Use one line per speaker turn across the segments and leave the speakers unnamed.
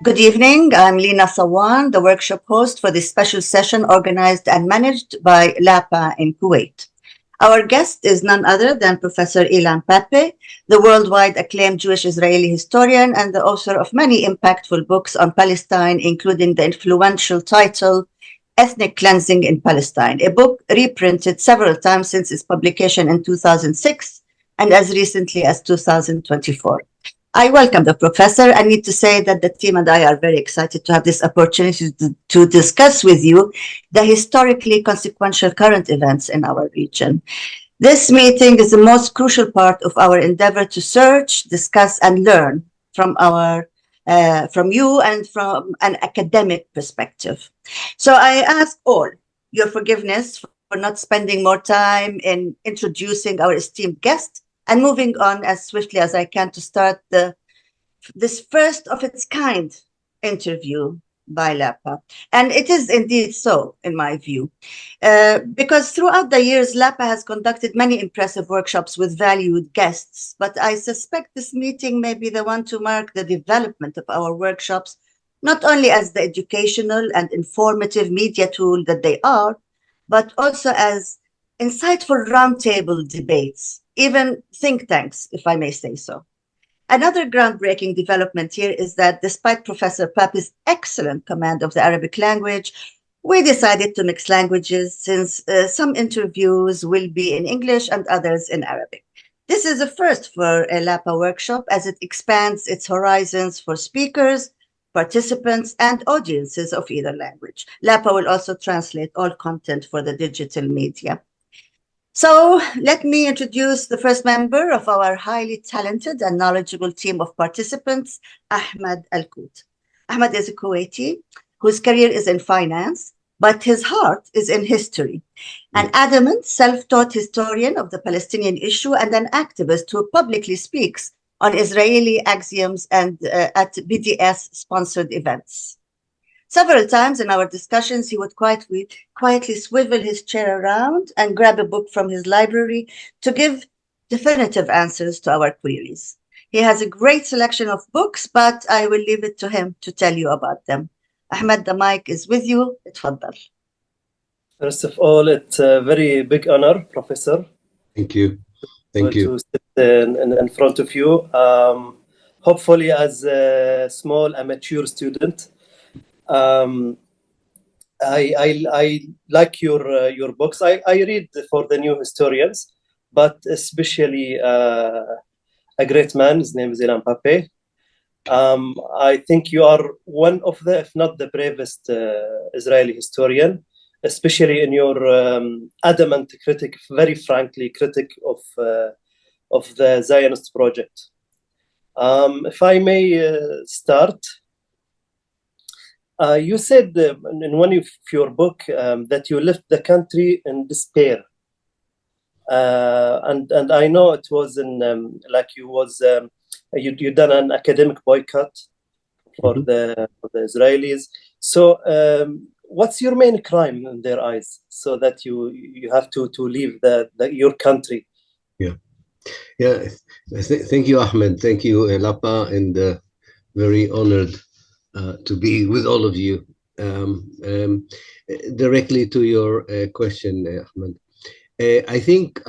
Good evening. I'm Lina Sawan, the workshop host for this special session organized and managed by LAPA in Kuwait. Our guest is none other than Professor Ilan Pappé, the worldwide acclaimed Jewish Israeli historian and the author of many impactful books on Palestine, including the influential title Ethnic Cleansing in Palestine, a book reprinted several times since its publication in 2006 and as recently as 2024. I welcome the professor. I need to say that the team and I are very excited to have this opportunity to discuss with you the historically consequential current events in our region. This meeting is the most crucial part of our endeavor to search, discuss, and learn from you and from an academic perspective. So I ask all your forgiveness for not spending more time in introducing our esteemed guest and moving on as swiftly as I can to start this first of its kind interview by LAPA. And it is indeed so, in my view, because throughout the years, LAPA has conducted many impressive workshops with valued guests, but I suspect this meeting may be the one to mark the development of our workshops, not only as the educational and informative media tool that they are, but also as insightful roundtable debates, even think tanks, if I may say so. Another groundbreaking development here is that despite Professor Pappé's excellent command of the Arabic language, we decided to mix languages since some interviews will be in English and others in Arabic. This is a first for a LAPA workshop as it expands its horizons for speakers, participants, and audiences of either language. LAPA will also translate all content for the digital media. So let me introduce the first member of our highly talented and knowledgeable team of participants, Ahmed Al-Kout. Ahmed is a Kuwaiti whose career is in finance, but his heart is in history. An adamant, self-taught historian of the Palestinian issue and an activist who publicly speaks on Israeli axioms and at BDS-sponsored events. Several times in our discussions, he would quietly swivel his chair around and grab a book from his library to give definitive answers to our queries. He has a great selection of books, but I will leave it to him to tell you about them. Ahmed, the mic is with you. Tfaddal.
First of all, it's a very big honor, Professor.
Thank you. Thank you.
To sit in front of you. Hopefully, as a small amateur student, I like your books. I read for the new historians, but especially a great man. His name is Ilan Pappé. I think you are one of the, if not the bravest Israeli historian, especially in your adamant critic, very frankly critic of the Zionist project. If I may start. You said in one of your book that you left the country in despair, and I know it was in like you done an academic boycott for the Israelis. So what's your main crime in their eyes, so that you have to leave your country?
Yeah. Thank you, Ahmed. Thank you, LAPA, and very honored to be with all of you. Directly to your question, Ahmed, I think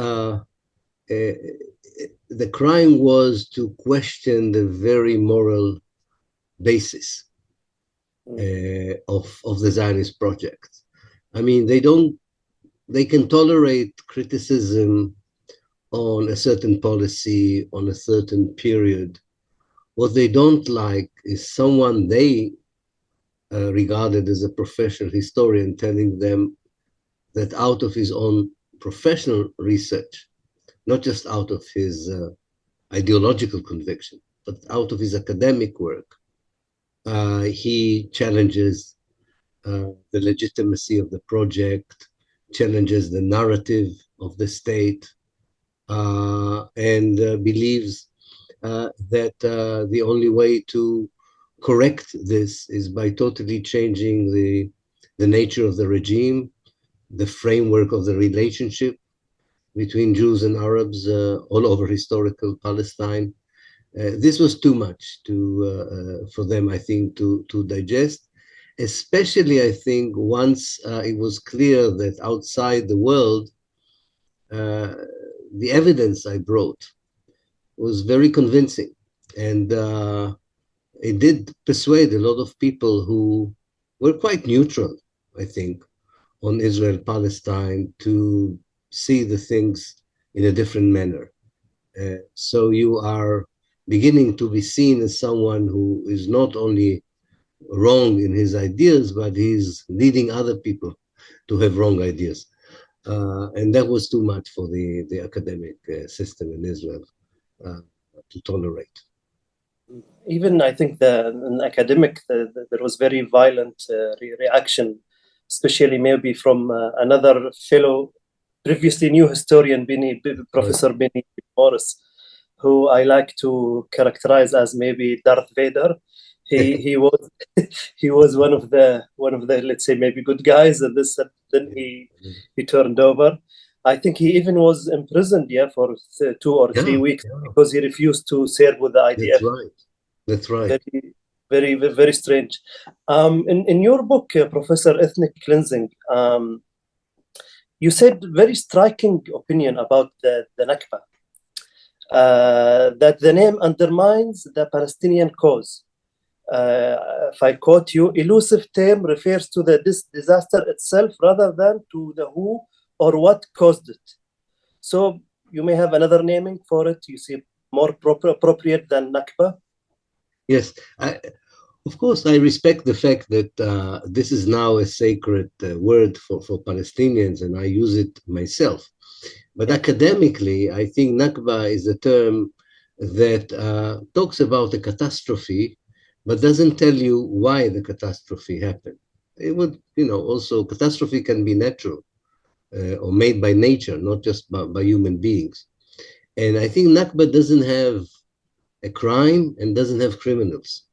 the crime was to question the very moral basis of the Zionist project. I mean, they can tolerate criticism on a certain policy, on a certain period. What they don't like is someone they regarded as a professional historian telling them that out of his own professional research, not just out of his ideological conviction, but out of his academic work, he challenges the legitimacy of the project, challenges the narrative of the state, and believes that the only way to correct this is by totally changing the nature of the regime, the framework of the relationship between Jews and Arabs all over historical Palestine, This was too much for them, I think, to digest, especially, I think, once it was clear that outside the world, the evidence I brought was very convincing. And it did persuade a lot of people who were quite neutral, I think, on Israel-Palestine to see the things in a different manner. So you are beginning to be seen as someone who is not only wrong in his ideas, but he's leading other people to have wrong ideas. And that was too much for the academic system in Israel to tolerate.
Even I think in academic, there was very violent reaction, especially maybe from another fellow, previously new historian, Professor Benny Morris, who I like to characterize as maybe Darth Vader. He was he was one of the let's say maybe good guys, and then he turned over. I think he even was imprisoned for 2 or 3 weeks because he refused to serve with the IDF.
That's right.
Very, very, very strange. In your book, Professor Ethnic Cleansing, you said very striking opinion about the Nakba, that the name undermines the Palestinian cause. If I quote you, elusive term refers to the disaster itself rather than to the who or what caused it. So you may have another naming for it. You see more appropriate than Nakba?
Yes, of course, I respect the fact that this is now a sacred word for Palestinians, and I use it myself. But academically, I think Nakba is a term that talks about a catastrophe, but doesn't tell you why the catastrophe happened. It would, also catastrophe can be natural or made by nature, not just by human beings. And I think Nakba doesn't have a crime and doesn't have criminals.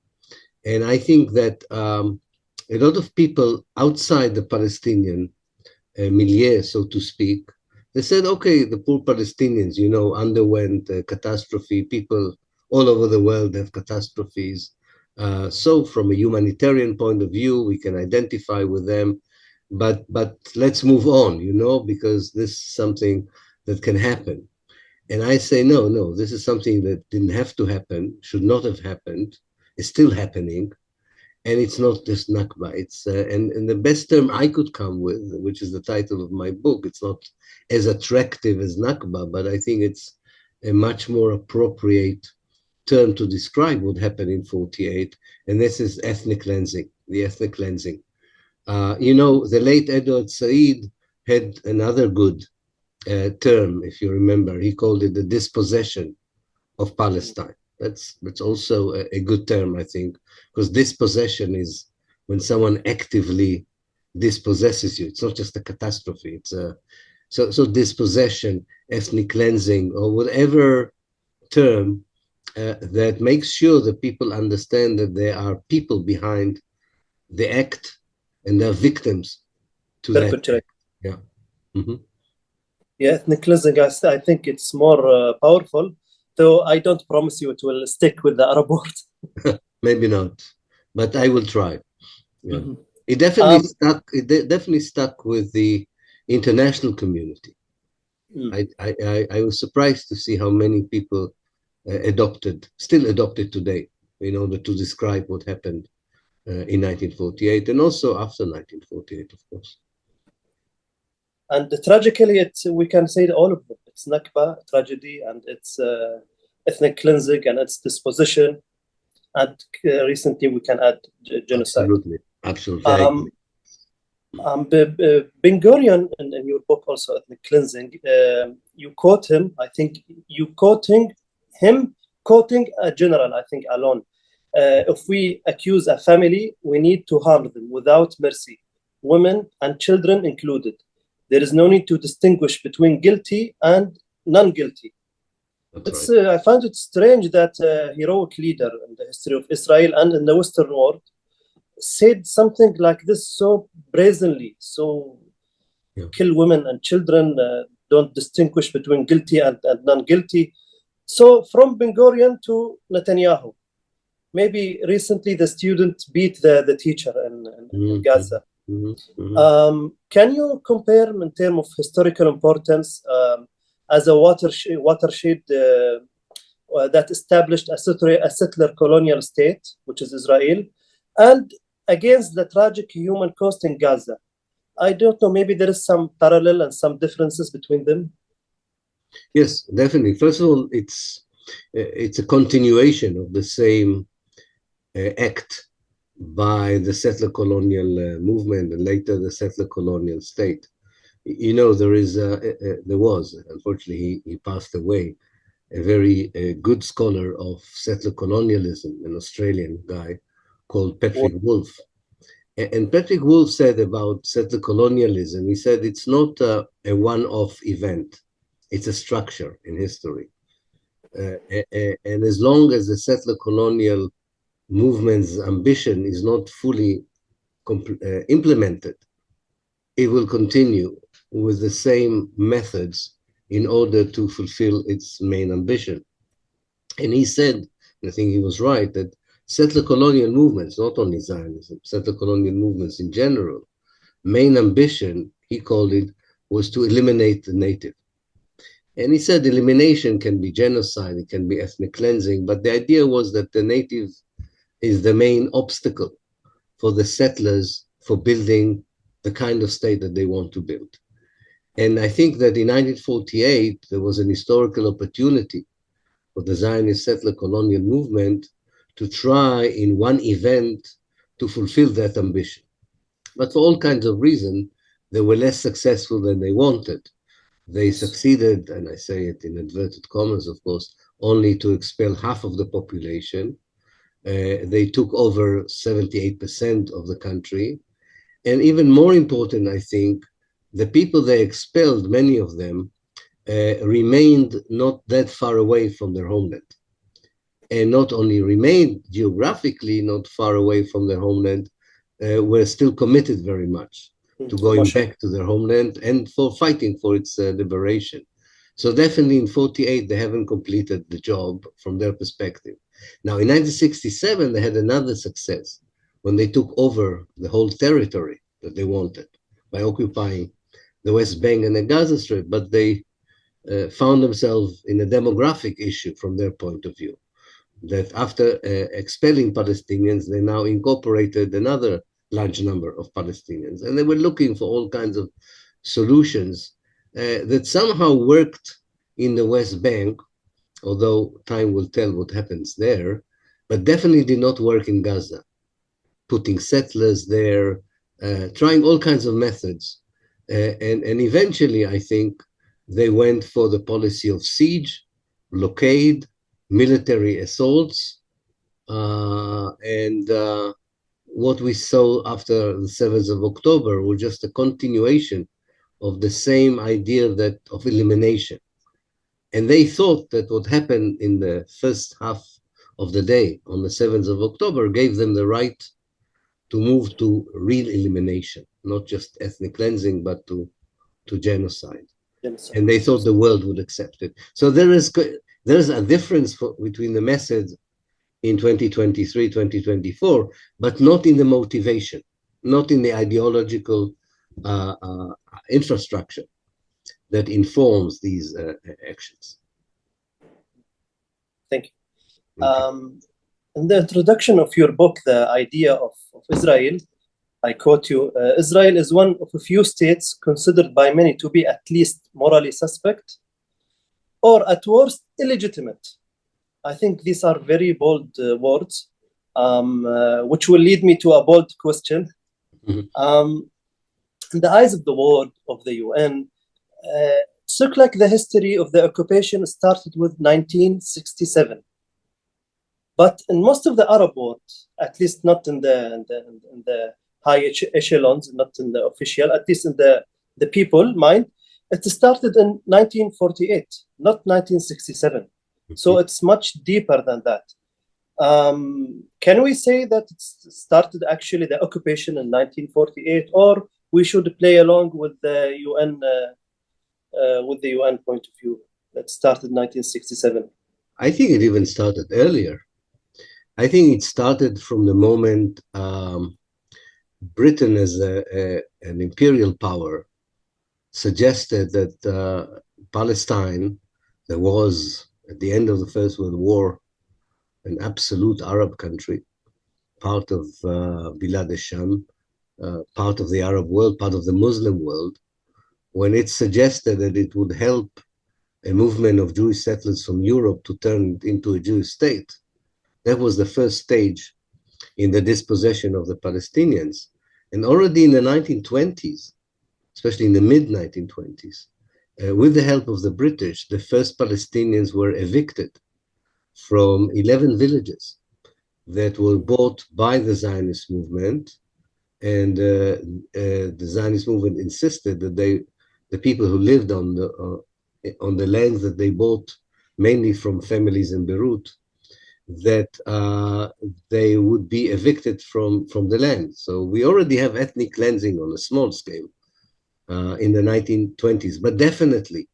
And I think that a lot of people outside the Palestinian milieu, so to speak, they said, okay, the poor Palestinians, underwent a catastrophe. People all over the world have catastrophes. So from a humanitarian point of view, we can identify with them. But let's move on, because this is something that can happen. And I say, no, this is something that didn't have to happen, should not have happened, is still happening. And it's not just Nakba. It's and the best term I could come with, which is the title of my book, it's not as attractive as Nakba, but I think it's a much more appropriate term to describe what happened in 48. And this is ethnic cleansing, the ethnic cleansing. The late Edward Said had another good term, if you remember. He called it the dispossession of Palestine. That's also a good term, I think, because dispossession is when someone actively dispossesses you. It's not just a catastrophe. It's so dispossession, ethnic cleansing, or whatever term that makes sure that people understand that there are people behind the act and they're victims to that. Yeah. Mm-hmm.
Yeah, ethnic cleansing, I think it's more powerful, though I don't promise you it will stick with the Arab word.
Maybe not, but I will try. Yeah.
Mm-hmm.
It definitely stuck with the international community. I was surprised to see how many people still adopted today in order to describe what happened in 1948 and also after 1948, of course.
And tragically, we can say all of them. It's Nakba, tragedy, and it's ethnic cleansing, and it's dispossession. And recently, we can add genocide.
Absolutely.
Ben-Gurion, in your book, also ethnic cleansing, you quote him. I think you quoting a general. I think alone. If we accuse a family, we need to harm them without mercy, women and children included. There is no need to distinguish between guilty and non-guilty. Right. I find it strange that a heroic leader in the history of Israel and in the Western world said something like this so brazenly. So kill women and children, don't distinguish between guilty and non-guilty. So from Ben Gurion to Netanyahu, maybe recently the student beat the teacher in Gaza. Can you compare in terms of historical importance as a watershed that established a settler colonial state, which is Israel, and against the tragic human cost in Gaza? I don't know, maybe there is some parallel and some differences between them.
Yes, definitely. First of all, it's a continuation of the same act by the settler colonial movement and later the settler colonial state. You know, there was, unfortunately, he passed away, a very good scholar of settler colonialism, an Australian guy called Patrick Wolf. And Patrick Wolf said about settler colonialism, he said it's not a one-off event, it's a structure in history. And as long as the settler colonial movement's ambition is not fully implemented, it will continue with the same methods in order to fulfill its main ambition. And he said, and I think he was right, that settler colonial movements, not only Zionism, settler colonial movements in general, main ambition, he called it, was to eliminate the native. And he said elimination can be genocide, it can be ethnic cleansing, but the idea was that the native is the main obstacle for the settlers for building the kind of state that they want to build. And I think that in 1948, there was an historical opportunity for the Zionist settler colonial movement to try in one event to fulfill that ambition. But for all kinds of reasons, they were less successful than they wanted. They succeeded, and I say it in inverted commas, of course, only to expel half of the population. They took over 78% of the country. And even more important, I think, the people they expelled, many of them, remained not that far away from their homeland. And not only remained geographically not far away from their homeland, were still committed very much to going back to their homeland and for fighting for its liberation. So definitely in 48, they haven't completed the job from their perspective. Now in 1967, they had another success when they took over the whole territory that they wanted by occupying the West Bank and the Gaza Strip, but they found themselves in a demographic issue from their point of view, that after expelling Palestinians, they now incorporated another large number of Palestinians. And they were looking for all kinds of solutions that somehow worked in the West Bank, although time will tell what happens there, but definitely did not work in Gaza, putting settlers there, trying all kinds of methods. And eventually, I think, they went for the policy of siege, blockade, military assaults, and what we saw after the 7th of October was just a continuation of the same idea that of elimination. And they thought that what happened in the first half of the day on the 7th of October gave them the right to move to real elimination, not just ethnic cleansing, but to genocide. And they thought the world would accept it. So there is a difference between the message in 2023, 2024, but not in the motivation, not in the ideological infrastructure that informs these actions.
Thank you. In the introduction of your book, The Idea of Israel, I quote you, Israel is one of a few states considered by many to be at least morally suspect, or at worst, illegitimate. I think these are very bold words, which will lead me to a bold question. Mm-hmm. In the eyes of the world, of the UN, it looks like the history of the occupation started with 1967. But in most of the Arab world, at least not in the high echelons, not in the official, at least in the people mind, it started in 1948, not 1967. So it's much deeper than that. Can we say that it started actually the occupation in 1948, or we should play along with the UN point of view that started 1967?
I think it even started earlier. I think it started from the moment Britain, as an imperial power, suggested that Palestine, that was at the end of the First World War an absolute Arab country, part of Bilad al-Sham, part of the Arab world, part of the Muslim world, when it suggested that it would help a movement of Jewish settlers from Europe to turn it into a Jewish state. That was the first stage in the dispossession of the Palestinians. And already in the 1920s, especially in the mid-1920s, with the help of the British, the first Palestinians were evicted from 11 villages that were bought by the Zionist movement. And the Zionist movement insisted that the people who lived on the lands that they bought, mainly from families in Beirut, that they would be evicted from the land. So we already have ethnic cleansing on a small scale in the 1920s, but definitely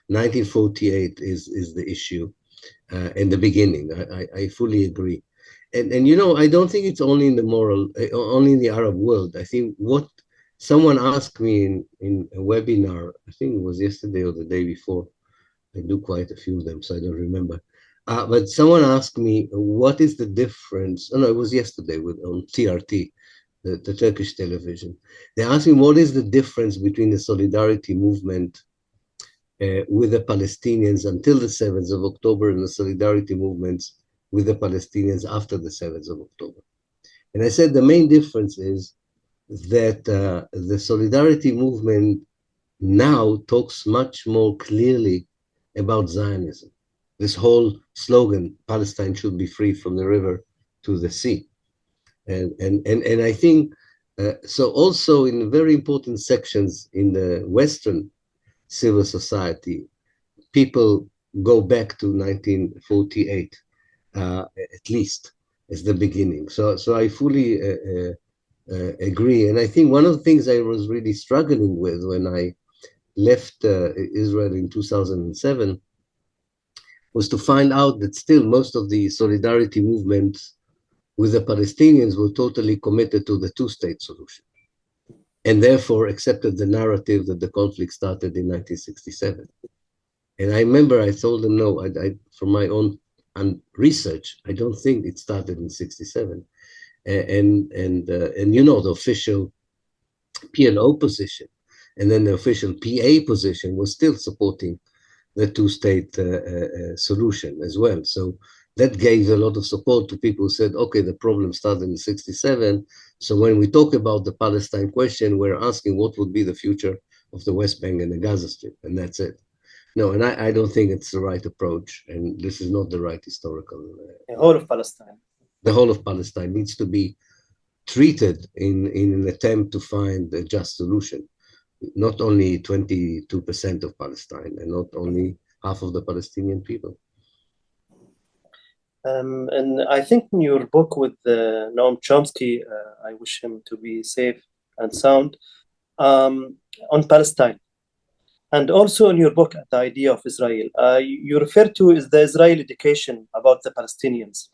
1948 is the issue in the beginning. I fully agree. And you know, I don't think it's only in only in the Arab world. I think what someone asked me in a webinar, I think it was yesterday or the day before, I do quite a few of them, so I don't remember. But someone asked me, what is the difference? Oh, no, it was yesterday on TRT, the Turkish television. They asked me, what is the difference between the solidarity movement with the Palestinians until the 7th of October and the solidarity movements with the Palestinians after the 7th of October? And I said the main difference is that the solidarity movement now talks much more clearly about Zionism. This whole slogan, Palestine should be free from the river to the sea. And I think, so also in very important sections in the Western civil society, people go back to 1948, at least as the beginning. So I fully agree. And I think one of the things I was really struggling with when I left Israel in 2007 was to find out that still most of the solidarity movements with the Palestinians were totally committed to the two-state solution, and therefore accepted the narrative that the conflict started in 1967. And I remember I told them, no, I from my own research, I don't think it started in 67. And you know, the official PLO position and then the official PA position was still supporting the two-state solution as well. So that gave a lot of support to people who said, okay, the problem started in 67. So when we talk about the Palestine question, we're asking what would be the future of the West Bank and the Gaza Strip, and that's it. No, and I don't think it's the right approach, and this is not the right historical.
The whole of Palestine.
The whole of Palestine needs to be treated in an attempt to find a just solution. Not only 22% of Palestine, and not only half of the Palestinian people.
And I think in your book with Noam Chomsky, I wish him to be safe and sound, on Palestine. And also in your book, The Idea of Israel, you refer to is the Israeli education about the Palestinians.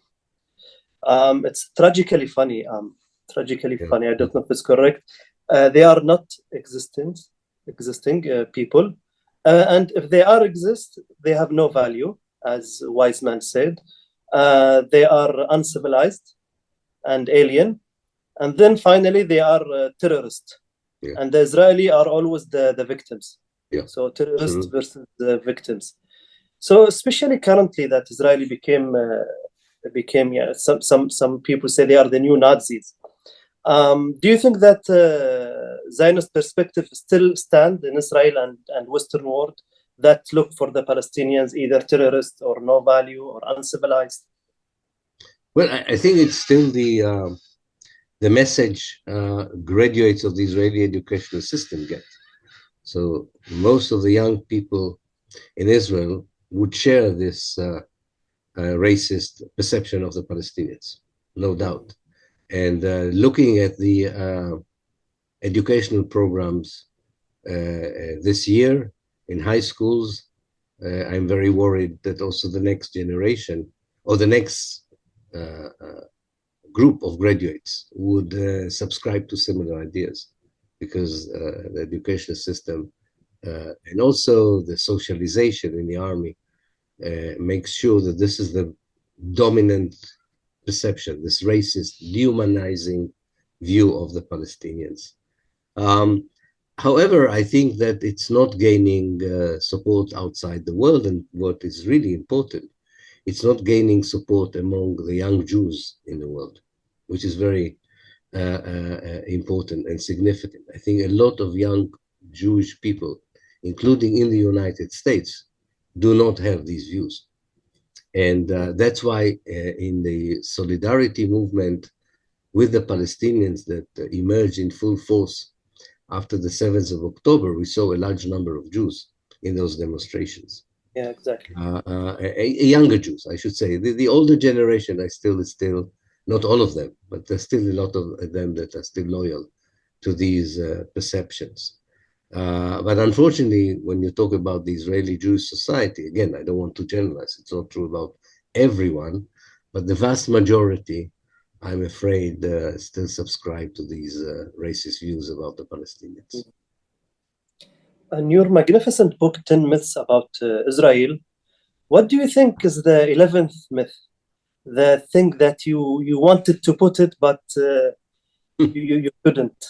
It's tragically funny. Funny. I don't know if it's correct. They are not existing people. And if they exist, they have no value, as wise man said. They are uncivilized and alien. And then finally, they are terrorists. Yeah. And the Israeli are always the victims.
Yeah.
So terrorists versus the victims. So especially currently that Israeli became some people say they are the new Nazis. Do you think that Zionist perspective still stand in Israel and Western world that look for the Palestinians either terrorists or no value or uncivilized?
Well, I think it's still the message graduates of the Israeli educational system get. So most of the young people in Israel would share this racist perception of the Palestinians, no doubt. And looking at the educational programs this year in high schools, I'm very worried that also the next generation or the next group of graduates would subscribe to similar ideas, because the education system and also the socialization in the army makes sure that this is the dominant perception, this racist, dehumanizing view of the Palestinians. However, I think that it's not gaining support outside the world, and what is really important, it's not gaining support among the young Jews in the world, which is very important and significant. I think a lot of young Jewish people, including in the United States, do not have these views. And that's why in the solidarity movement with the Palestinians that emerged in full force after the 7th of October, we saw a large number of Jews in those demonstrations.
Yeah, exactly.
Younger Jews, I should say. The older generation, is still, not all of them, but there's still a lot of them that are still loyal to these perceptions. But unfortunately, when you talk about the Israeli Jewish society, again, I don't want to generalize, it's not true about everyone, but the vast majority, I'm afraid, still subscribe to these racist views about the Palestinians.
In your magnificent book, 10 Myths About Israel, what do you think is the 11th myth? The thing that you wanted to put it, but you couldn't?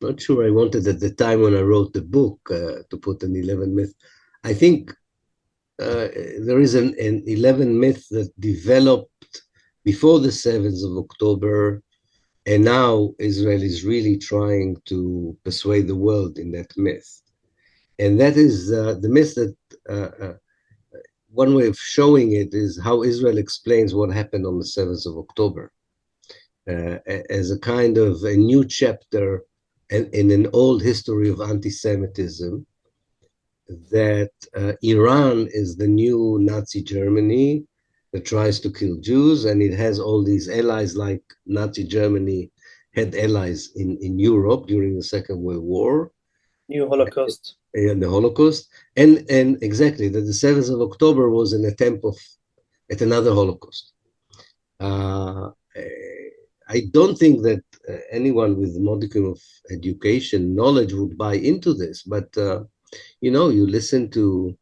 Not sure I wanted at the time when I wrote the book to put an 11th myth. I think there is an 11th myth that developed before the 7th of October, and now Israel is really trying to persuade the world in that myth. And that is the myth that one way of showing it is how Israel explains what happened on the 7th of October as a kind of a new chapter in an old history of anti-Semitism, that Iran is the new Nazi Germany that tries to kill Jews, and it has all these allies, like Nazi Germany had allies in Europe during the Second World War.
New Holocaust.
And the Holocaust. And exactly, that the 7th of October was an attempt at another Holocaust. I don't think that anyone with a modicum of education, knowledge would buy into this, but you listen to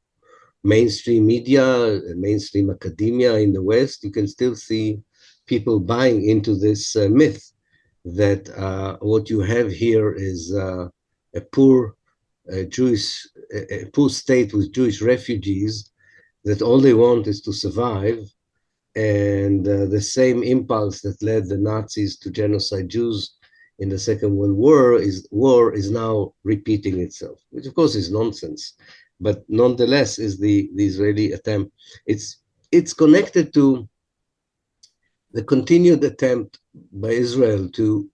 mainstream media, mainstream academia in the West, you can still see people buying into this myth that what you have here is a poor poor state with Jewish refugees, that all they want is to survive. And the same impulse that led the Nazis to genocide Jews in the Second World War is now repeating itself, which of course is nonsense, but nonetheless is the Israeli attempt. It's connected to the continued attempt by Israel to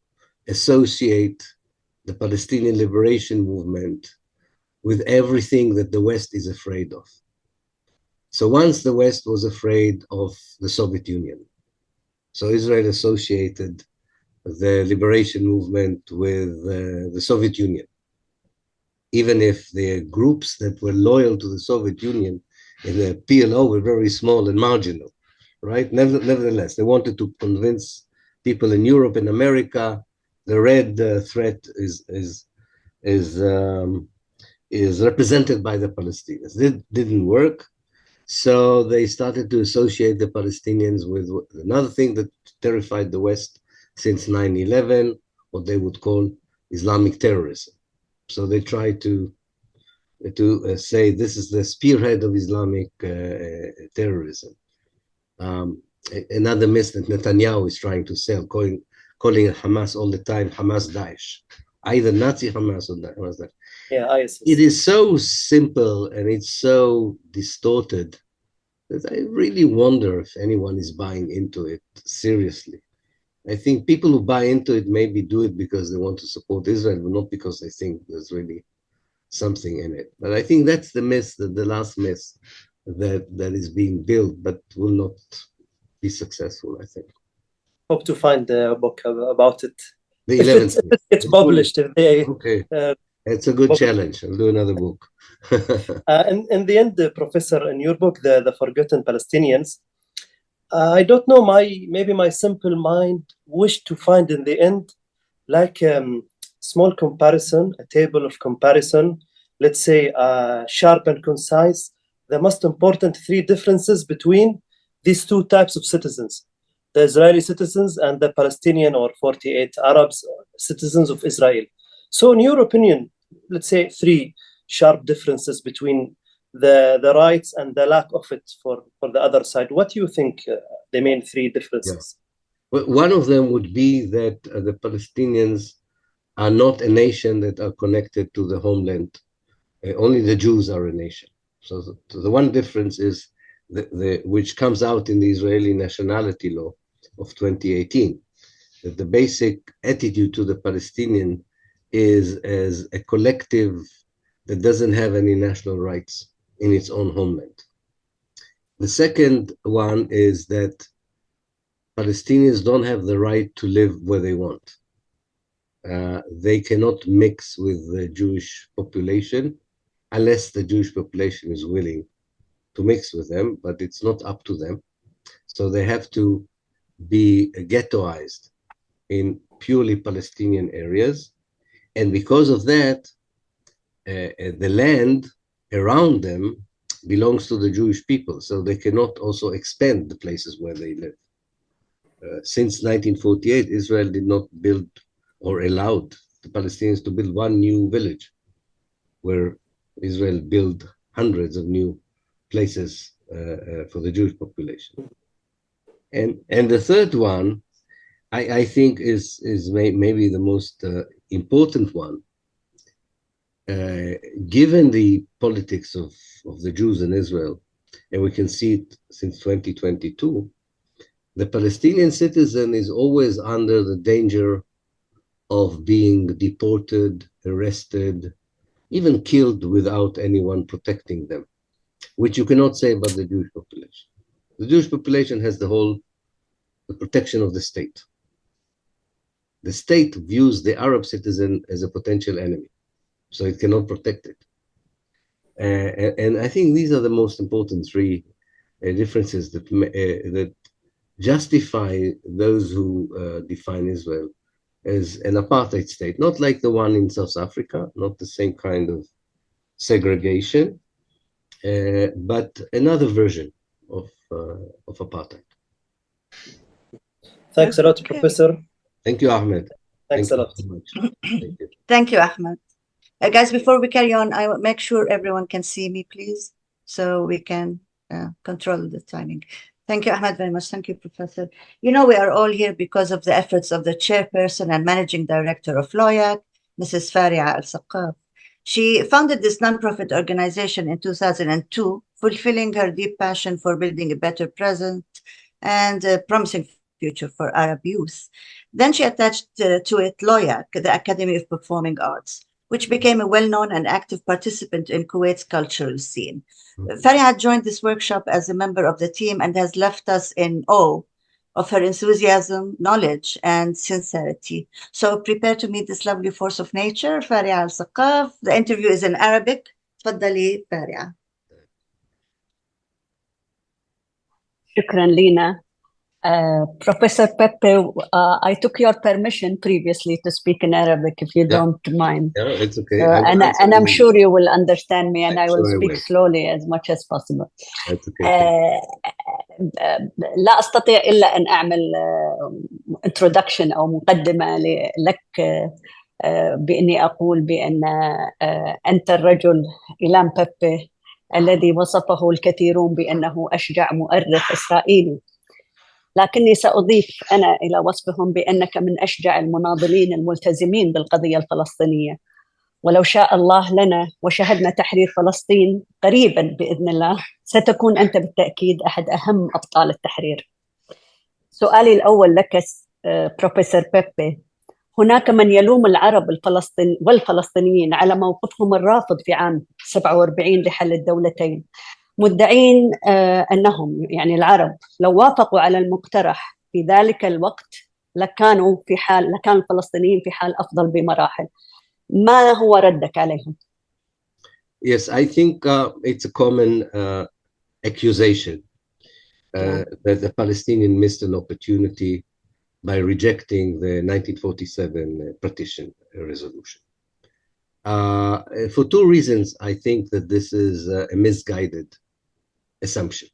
associate the Palestinian liberation movement with everything that the West is afraid of. So once the West was afraid of the Soviet Union, so Israel associated the liberation movement with the Soviet Union, even if the groups that were loyal to the Soviet Union in the PLO were very small and marginal, right? Nevertheless, they wanted to convince people in Europe and America the red threat is represented by the Palestinians. It didn't work. So they started to associate the Palestinians with another thing that terrified the West since 9/11, what they would call Islamic terrorism. So they tried to say this is the spearhead of Islamic terrorism. Another myth that Netanyahu is trying to sell, calling Hamas all the time Hamas Daesh, either Nazi Hamas or Hamas Daesh.
Yeah, ISIS.
It is so simple and it's so distorted that I really wonder if anyone is buying into it seriously. I think people who buy into it maybe do it because they want to support Israel, but not because they think there's really something in it. But I think that's the myth, the last myth that is being built, but will not be successful, I think.
Hope to find a book about it.
The 11th myth.
It's published.
Okay. It's a good challenge. I'll do another book.
In the end, Professor, in your book, The Forgotten Palestinians, I don't know, maybe my simple mind wished to find in the end like small comparison, a table of comparison, let's say sharp and concise, the most important three differences between these two types of citizens, the Israeli citizens and the Palestinian or 48 Arabs, citizens of Israel. So in your opinion, let's say three sharp differences between the rights and the lack of it for the other side. What do you think the main three differences?
Well, one of them would be that the Palestinians are not a nation that are connected to the homeland. Only the Jews are a nation. So the one difference is which comes out in the Israeli nationality law of 2018, that the basic attitude to the Palestinian is as a collective that doesn't have any national rights in its own homeland. The second one is that Palestinians don't have the right to live where they want. They cannot mix with the Jewish population unless the Jewish population is willing to mix with them, but it's not up to them. So they have to be ghettoized in purely Palestinian areas. And because of that, the land around them belongs to the Jewish people. So they cannot also expand the places where they live. Since 1948, Israel did not build or allowed the Palestinians to build one new village, where Israel built hundreds of new places for the Jewish population. And the third one, I think is maybe the most important one. Given the politics of the Jews in Israel, and we can see it since 2022, the Palestinian citizen is always under the danger of being deported, arrested, even killed without anyone protecting them, which you cannot say about the Jewish population. The Jewish population has the protection of the state. The state views the Arab citizen as a potential enemy, so it cannot protect it. And I think these are the most important three differences that justify those who define Israel as an apartheid state, not like the one in South Africa, not the same kind of segregation, but another version of apartheid.
Thanks a lot, Professor.
Thank you, Ahmed.
Thanks a lot.
So much. Thank you.
Thank you, Ahmed. Guys, before we carry on, I will make sure everyone can see me, please, so we can control the timing. Thank you, Ahmed, very much. Thank you, Professor. You know, we are all here because of the efforts of the chairperson and managing director of LOYAC, Mrs. Faria Al-Saqaf. She founded this nonprofit organization in 2002, fulfilling her deep passion for building a better present and a promising future for Arab youth. Then she attached to it LOYAC, the Academy of Performing Arts, which became a well-known and active participant in Kuwait's cultural scene. Faria joined this workshop as a member of the team and has left us in awe of her enthusiasm, knowledge, and sincerity. So prepare to meet this lovely force of nature, Faria Al-Saqaf. The interview is in Arabic. تفضلي Faria.
شكرا لينا. Professor Pepe, I took your permission previously to speak in Arabic, if you don't mind.
Yeah, it's okay.
And I'm sure you will understand me, and I will speak slowly as much as possible.
That's okay.
لا أستطيع إلا أن أعمل introduction أو مقدمة لك بإني أقول بأن أنت الرجل إيلان بيبي الذي وصفه الكثيرون بأنه أشجع مؤرخ إسرائيلي، لكني سأضيف أنا إلى وصفهم بأنك من أشجع المناضلين الملتزمين بالقضية الفلسطينية، ولو شاء الله لنا وشهدنا تحرير فلسطين قريبا بإذن الله ستكون أنت بالتأكيد أحد أهم أبطال التحرير. سؤالي الأول لك بروفيسور بيبي، هناك من يلوم العرب والفلسطينيين على موقفهم الرافض في عام 47 لحل الدولتين، مدعين أنهم يعني العرب لو وافقوا على المقترح في ذلك الوقت لكان الفلسطينيين في حال أفضل بمراحل. ما هو ردك عليهم؟
Yes, I think it's a common accusation that the Palestinians missed an opportunity by rejecting the 1947 partition resolution. For two reasons, I think that this is a misguided assumption.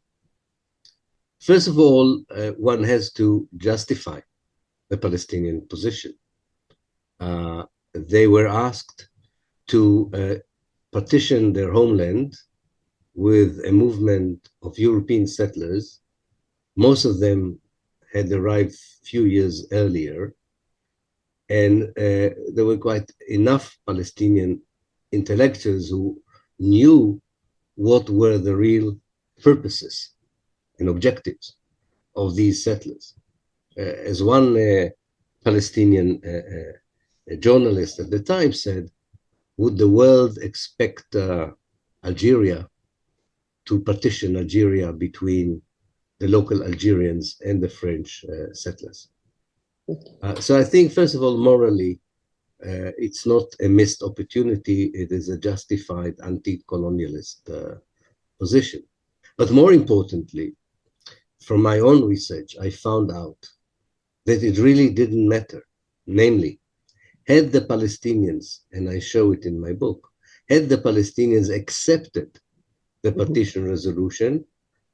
First of all, one has to justify the Palestinian position. They were asked to partition their homeland with a movement of European settlers. Most of them had arrived a few years earlier, and there were quite enough Palestinian intellectuals who knew what were the real purposes and objectives of these settlers. As one Palestinian journalist at the time said, would the world expect Algeria to partition Algeria between the local Algerians and the French settlers? So I think, first of all, morally, it's not a missed opportunity. It is a justified anti-colonialist position. But more importantly, from my own research, I found out that it really didn't matter. Namely, had the Palestinians, and I show it in my book, had the Palestinians accepted the partition resolution,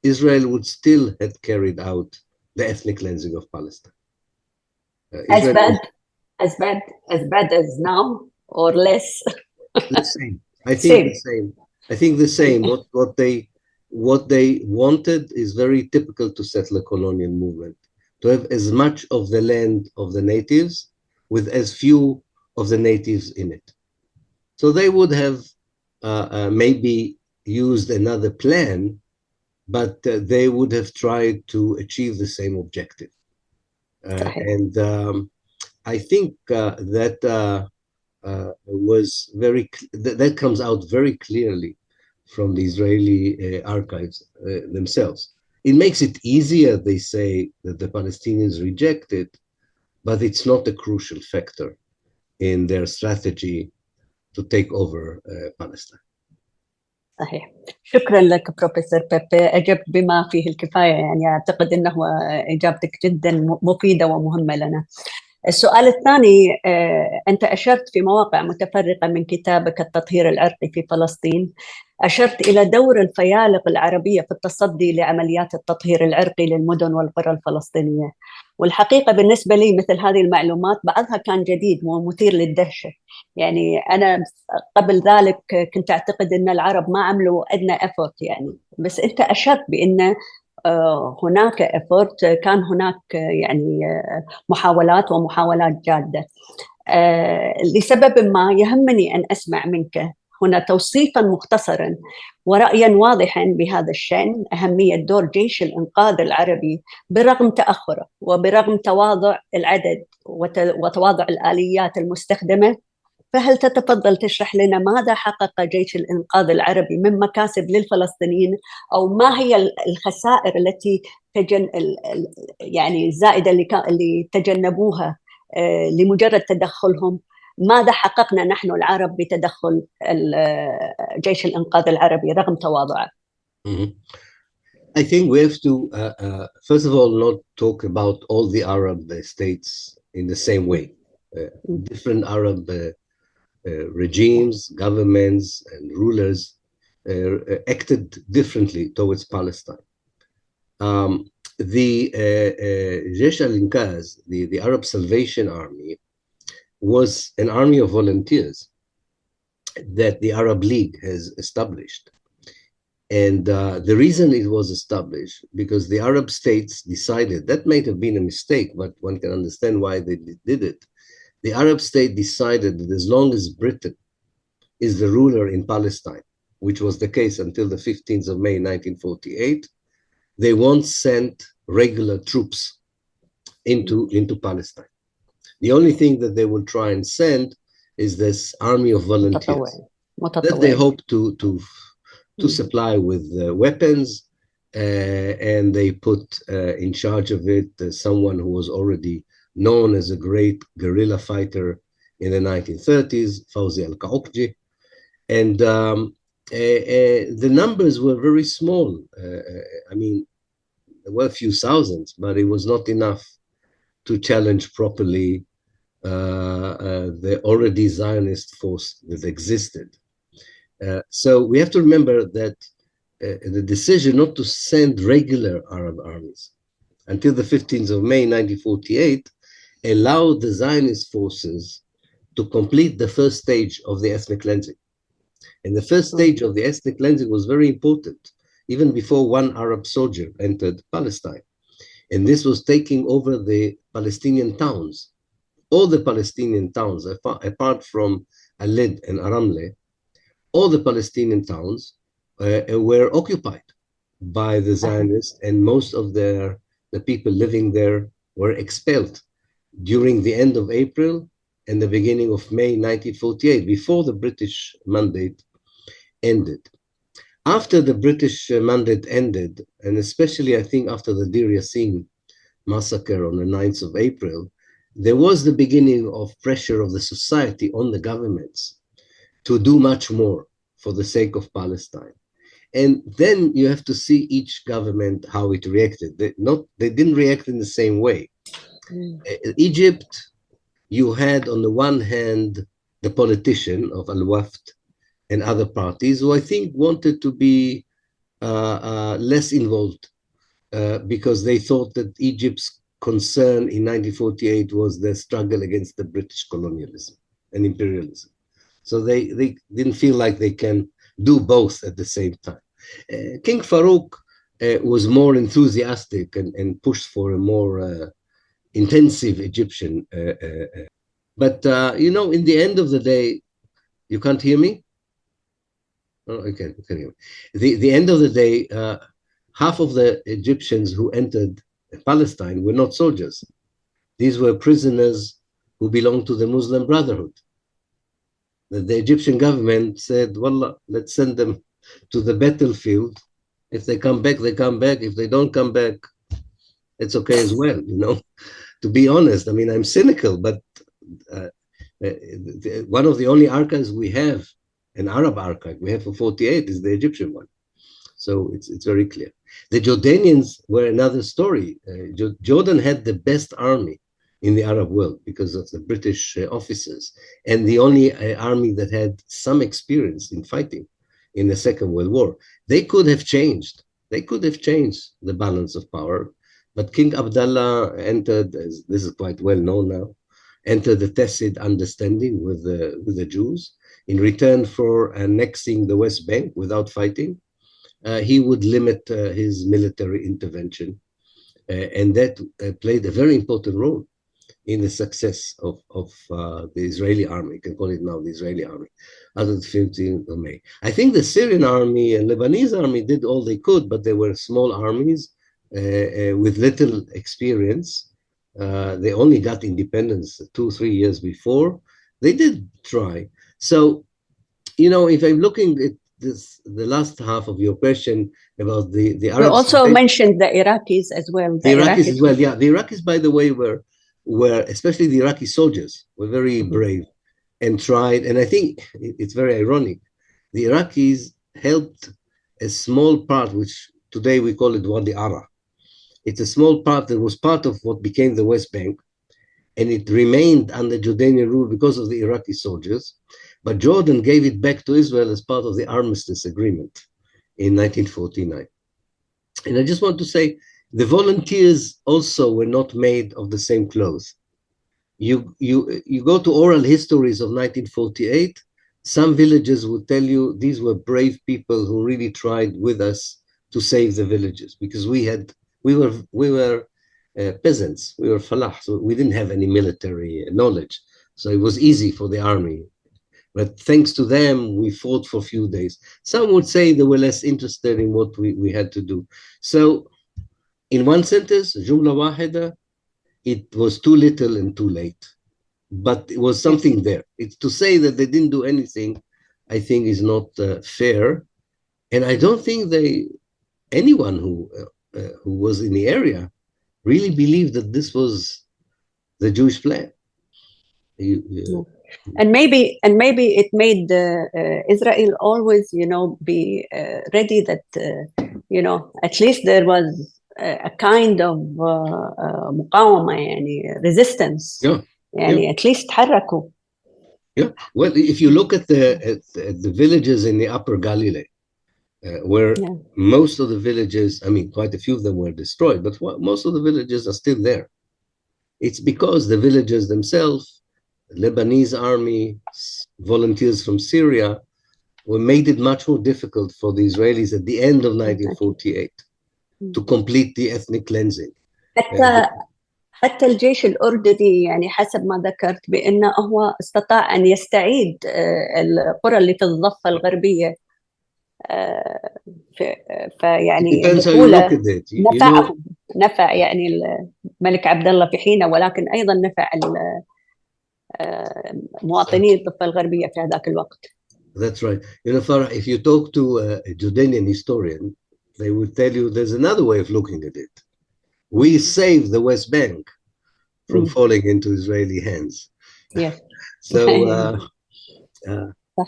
Israel would still have carried out the ethnic cleansing of Palestine.
As bad as now, or less?
The same. I think the same. I think the same. What they wanted is very typical to settler colonial movement, to have as much of the land of the natives with as few of the natives in it. So they would have maybe used another plan, but they would have tried to achieve the same objective. And I think that that comes out very clearly from the Israeli archives themselves. It makes it easier, they say, that the Palestinians reject it, but it's not a crucial factor in their strategy to take over Palestine.
صحيح. شكرا لك بروفيسور بيبي، أجبت بما فيه الكفاية، يعني أعتقد أنه إجابتك جدا مفيدة ومهمة لنا. السؤال الثاني، أنت أشرت في مواقع متفرقة من كتابك التطهير العرقي في فلسطين، أشرت إلى دور الفيالق العربية في التصدي لعمليات التطهير العرقي للمدن والقرى الفلسطينية. والحقيقة بالنسبة لي مثل هذه المعلومات بعضها كان جديد ومثير للدهشة. يعني أنا قبل ذلك كنت أعتقد أن العرب ما عملوا أدنى إفورت، يعني بس أنت أشرت بأن هناك إفورت، كان هناك يعني محاولات جادة. لسبب ما يهمني أن أسمع منك هنا توصيفاً مختصراً ورأياً واضحاً بهذا الشأن، أهمية دور جيش الإنقاذ العربي برغم تأخره وبرغم تواضع العدد وتواضع الآليات المستخدمة. فهل تتفضل تشرح لنا ماذا حقق جيش الإنقاذ العربي من مكاسب للفلسطينيين، أو ما هي الخسائر التي يعني الزائدة اللي تجنبوها لمجرد تدخلهم؟ ماذا حققنا نحن العرب بتدخل جيش الإنقاذ العربي رغم تواضعه؟
I think we have to, first of all, not talk about all the Arab states in the same way. Different Arab regimes, governments, and rulers acted differently towards Palestine. The Jaysh al-Inqaz, the Arab Salvation Army, was an army of volunteers that the Arab League has established. And the reason it was established, because the Arab states decided, that might have been a mistake, but one can understand why they did it. The Arab state decided that as long as Britain is the ruler in Palestine, which was the case until the 15th of May, 1948, they won't send regular troops into Palestine. The only thing that they will try and send is this army of volunteers that they hope to supply with weapons, and they put in charge of it someone who was already known as a great guerrilla fighter in the 1930s, Fawzi al-Qaukji. And The numbers were very small. I mean, there were a few thousands, but it was not enough to challenge properly the already Zionist force that existed. So we have to remember that the decision not to send regular Arab armies until the 15th of May 1948 allowed the Zionist forces to complete the first stage of the ethnic cleansing. And the first stage of the ethnic cleansing was very important, even before one Arab soldier entered Palestine. And this was taking over the Palestinian towns. All the Palestinian towns, apart from Alid and Aramle, all the Palestinian towns were occupied by the Zionists, and most of the people living there were expelled during the end of April and the beginning of May 1948, before the British mandate ended. After the British mandate ended, and especially I think after the Deir Yassin massacre on the 9th of April, there was the beginning of pressure of the society on the governments to do much more for the sake of Palestine. And then you have to see each government how it reacted. They didn't react in the same way. Egypt, you had on the one hand the politician of Al-Wafd and other parties who I think wanted to be less involved because they thought that Egypt's concern in 1948 was the struggle against the British colonialism and imperialism. So they didn't feel like they can do both at the same time. King Farouk was more enthusiastic and pushed for a more intensive Egyptian. But, you know, in the end of the day, you can't hear me? Oh, okay, you can hear me. The end of the day, half of the Egyptians who entered Palestine were not soldiers. These were prisoners who belonged to the Muslim Brotherhood. The Egyptian government said, well, let's send them to the battlefield. If they come back, they come back. If they don't come back, it's okay as well, you know. To be honest, I mean, I'm cynical, but one of the only archives we have, an Arab archive we have for 48, is the Egyptian one. So it's very clear. The Jordanians were another story. Jordan had the best army in the Arab world because of the British officers, and the only army that had some experience in fighting in the Second World War. They could have changed. They could have changed the balance of power, but King Abdullah entered, as this is quite well known now, entered the tacit understanding with the Jews. In return for annexing the West Bank without fighting, he would limit his military intervention. And that played a very important role in the success of the Israeli army. You can call it now the Israeli army, after the 15th of May. I think the Syrian army and Lebanese army did all they could, but they were small armies with little experience. They only got independence 2-3 years before. They did try. So, you know, if I'm looking at this, the last half of your question about the Arabs.
You also mentioned the Iraqis as well.
The Iraqis as well, yeah. The Iraqis, by the way, were especially the Iraqi soldiers, were very brave and tried. And I think it's very ironic. The Iraqis helped a small part, which today we call it Wadi Ara. It's a small part that was part of what became the West Bank, and it remained under Jordanian rule because of the Iraqi soldiers. But Jordan gave it back to Israel as part of the Armistice Agreement in 1949. And I just want to say, the volunteers also were not made of the same clothes. You go to oral histories of 1948, some villages would tell you these were brave people who really tried with us to save the villages, because we were peasants, we were falah, so we didn't have any military knowledge. So it was easy for the army. But thanks to them, we fought for a few days. Some would say they were less interested in what we had to do. So in one sentence, Jumla Wahida, it was too little and too late. But it was something there. It's to say that they didn't do anything, I think is not fair. And I don't think anyone who was in the area really believed that this was the Jewish plan.
And maybe it made Israel always, be ready that, at least there was a kind of مقاومة, resistance. At least تحركوا.
Yeah. Well, if you look at the villages in the Upper Galilee, where most of the villages, I mean, quite a few of them were destroyed, but most of the villages are still there. It's because the villages themselves, Lebanese army, volunteers from Syria, made it much more difficult for the Israelis at the end of 1948 to complete the ethnic cleansing.
حتى الجيش الأردني حسب ما ذكرت بأنه هو استطاع أن يستعيد القرى اللي في الضفة الغربية.
الدخول
نفع الملك عبد الله في حينه، ولكن أيضا نفع مواطني الضفة الغربية في هذاك الوقت.
That's right. Farah, if you talk to a Jordanian historian, they will tell you there's another way of looking at it. We saved the West Bank from falling into Israeli hands.
Yes.
So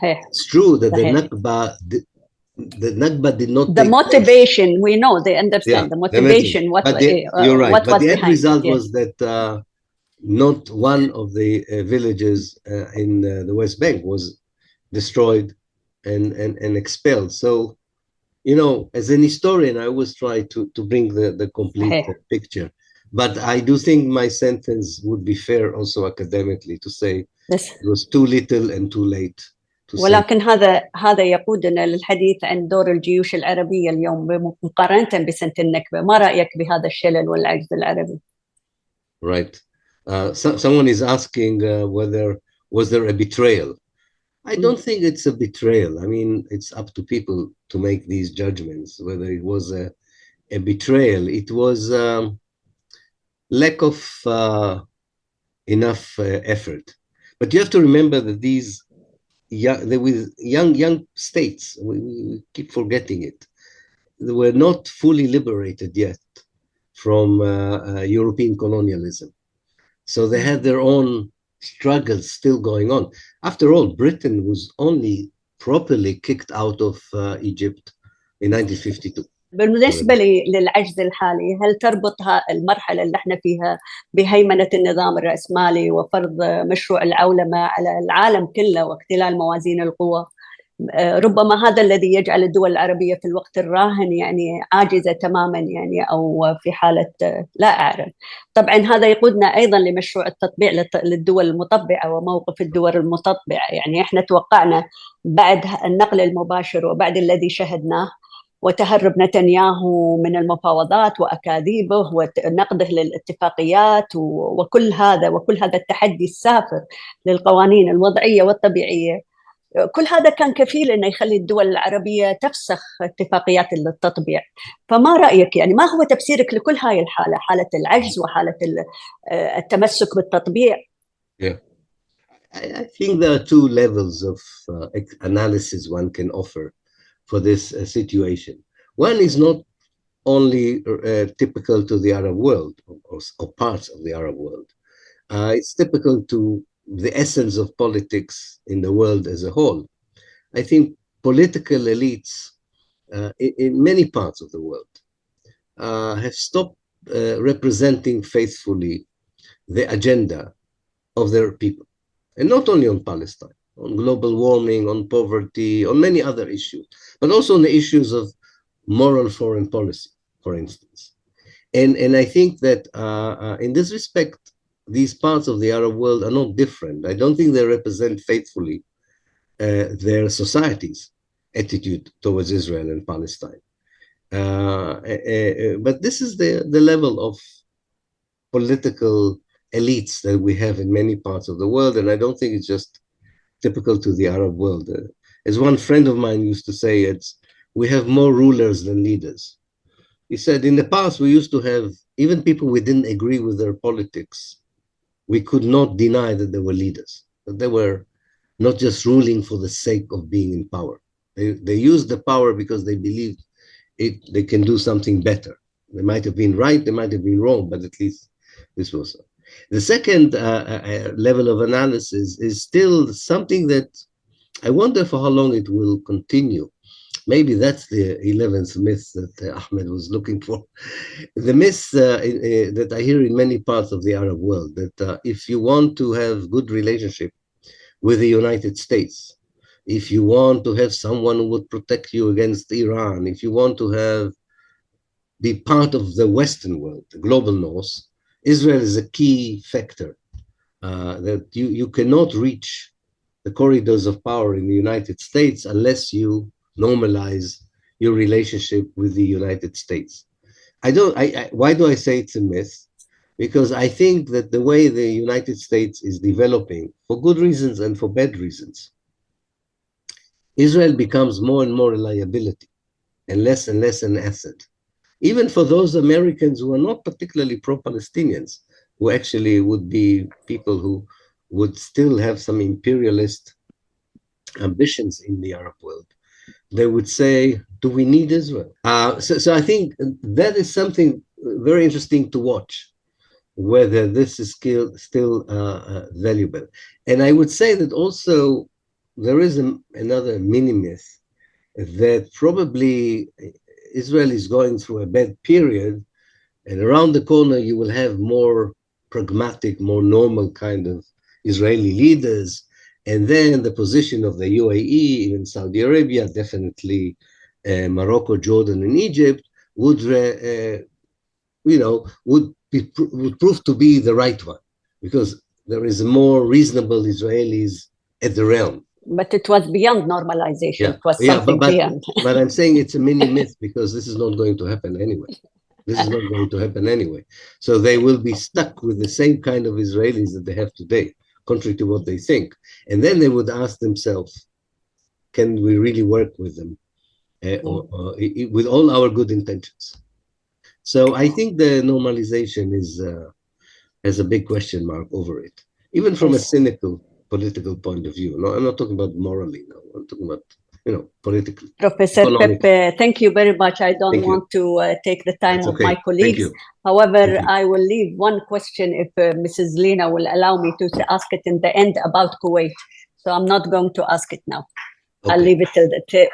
it's true that the Nakba did not.
The motivation, we know, they understand the motivation.
You're right. But the end result
yes.
was that not one of the villages in the West Bank was destroyed and expelled. So, as an historian, I always try to bring the complete picture. But I do think my sentence would be fair also academically to say it was too little and too late.
ولكن هذا يقودنا للحديث عن دور الجيوش العربية اليوم مقارنة بسنة النكبة. ما رأيك بهذا الشلل والعجز العربي؟
Right. Someone is asking was there a betrayal? I don't think it's a betrayal. I mean, it's up to people to make these judgments, whether it was a betrayal. It was lack of enough effort. But you have to remember that there were young states, we keep forgetting it. They were not fully liberated yet from European colonialism. So they had their own struggles still going on. After all, Britain was only properly kicked out of Egypt in 1952.
بالنسبة للعجز الحالي، هل تربطها المرحلة اللي احنا فيها بهيمنة النظام الرأسمالي وفرض مشروع العولمة على العالم كله واختلال موازين القوى؟ ربما هذا الذي يجعل الدول العربية في الوقت الراهن عاجزة تماما أو في حالة لا أعرف. طبعا هذا يقودنا أيضا لمشروع التطبيع للدول المطبعة وموقف الدول المطبعة. احنا توقعنا بعد النقل المباشر وبعد الذي شهدناه وتهرب نتنياهو من المفاوضات وأكاذيبه ونقده للاتفاقيات وكل هذا التحدي السافر للقوانين الوضعية والطبيعية، كل هذا كان كفيل أنه يخلي الدول العربية تفسخ اتفاقيات التطبيع. فما رأيك ما هو تفسيرك لكل هاي الحالة، حالة العجز وحالة التمسك بالتطبيع؟
Yeah. I think there are two levels of analysis one can offer for this situation. One is not only typical to the Arab world or parts of the Arab world. It's typical to the essence of politics in the world as a whole. I think political elites in many parts of the world have stopped representing faithfully the agenda of their people, and not only on Palestine, on global warming, on poverty, on many other issues, but also on the issues of moral foreign policy, for instance. And I think that in this respect, these parts of the Arab world are not different. I don't think they represent faithfully their society's attitude towards Israel and Palestine. But this is the level of political elites that we have in many parts of the world, and I don't think it's just typical to the Arab world. As one friend of mine used to say, we have more rulers than leaders. He said, in the past, we used to have even people we didn't agree with their politics. We could not deny that they were leaders, that they were not just ruling for the sake of being in power. They used the power because they believed they can do something better. They might have been right, they might have been wrong, but at least this was so. The second level of analysis is still something that I wonder for how long it will continue. Maybe that's the 11th myth that Ahmed was looking for. The myth that I hear in many parts of the Arab world, that if you want to have good relationship with the United States, if you want to have someone who would protect you against Iran, if you want to be part of the Western world, the global North, Israel is a key factor, that you cannot reach the corridors of power in the United States unless you normalize your relationship with the United States. Why do I say it's a myth? Because I think that the way the United States is developing, for good reasons and for bad reasons, Israel becomes more and more a liability and less an asset. Even for those Americans who are not particularly pro-Palestinians, who actually would be people who would still have some imperialist ambitions in the Arab world, they would say, do we need Israel? So I think that is something very interesting to watch, whether this is still valuable. And I would say that also there is another mini myth that probably Israel is going through a bad period, and around the corner you will have more pragmatic, more normal kind of Israeli leaders. And then the position of the UAE, even Saudi Arabia, definitely Morocco, Jordan, and Egypt would prove to be the right one, because there is more reasonable Israelis at the realm.
But it was beyond normalization.
Yeah.
It was something beyond.
But I'm saying it's a mini myth, because this is not going to happen anyway. This is not going to happen anyway. So they will be stuck with the same kind of Israelis that they have today, contrary to what they think. And then they would ask themselves, can we really work with them with all our good intentions? So I think the normalization has a big question mark over it, even from a cynical political point of view. No, I'm not talking about morally now. I'm talking about, politically.
Professor Pepe, thank you very much. I don't want to take the time of my colleagues. However, I will leave one question if Mrs. Lina will allow me to ask it in the end about Kuwait. So I'm not going to ask it now. Okay. I'll leave it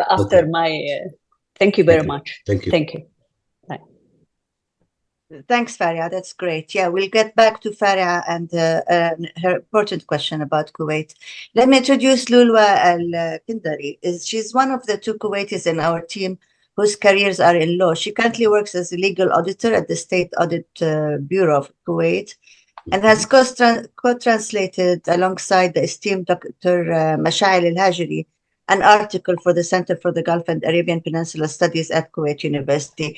after my... thank you very much.
Thank you.
Thank you. Bye.
Thanks, Faria. That's great. Yeah, we'll get back to Faria and her important question about Kuwait. Let me introduce Lulwa Al-Kindari. She's one of the two Kuwaitis in our team whose careers are in law. She currently works as a legal auditor at the State Audit Bureau of Kuwait and has co-translated alongside the esteemed Dr. Mashail Al-Hajri an article for the Center for the Gulf and Arabian Peninsula Studies at Kuwait University.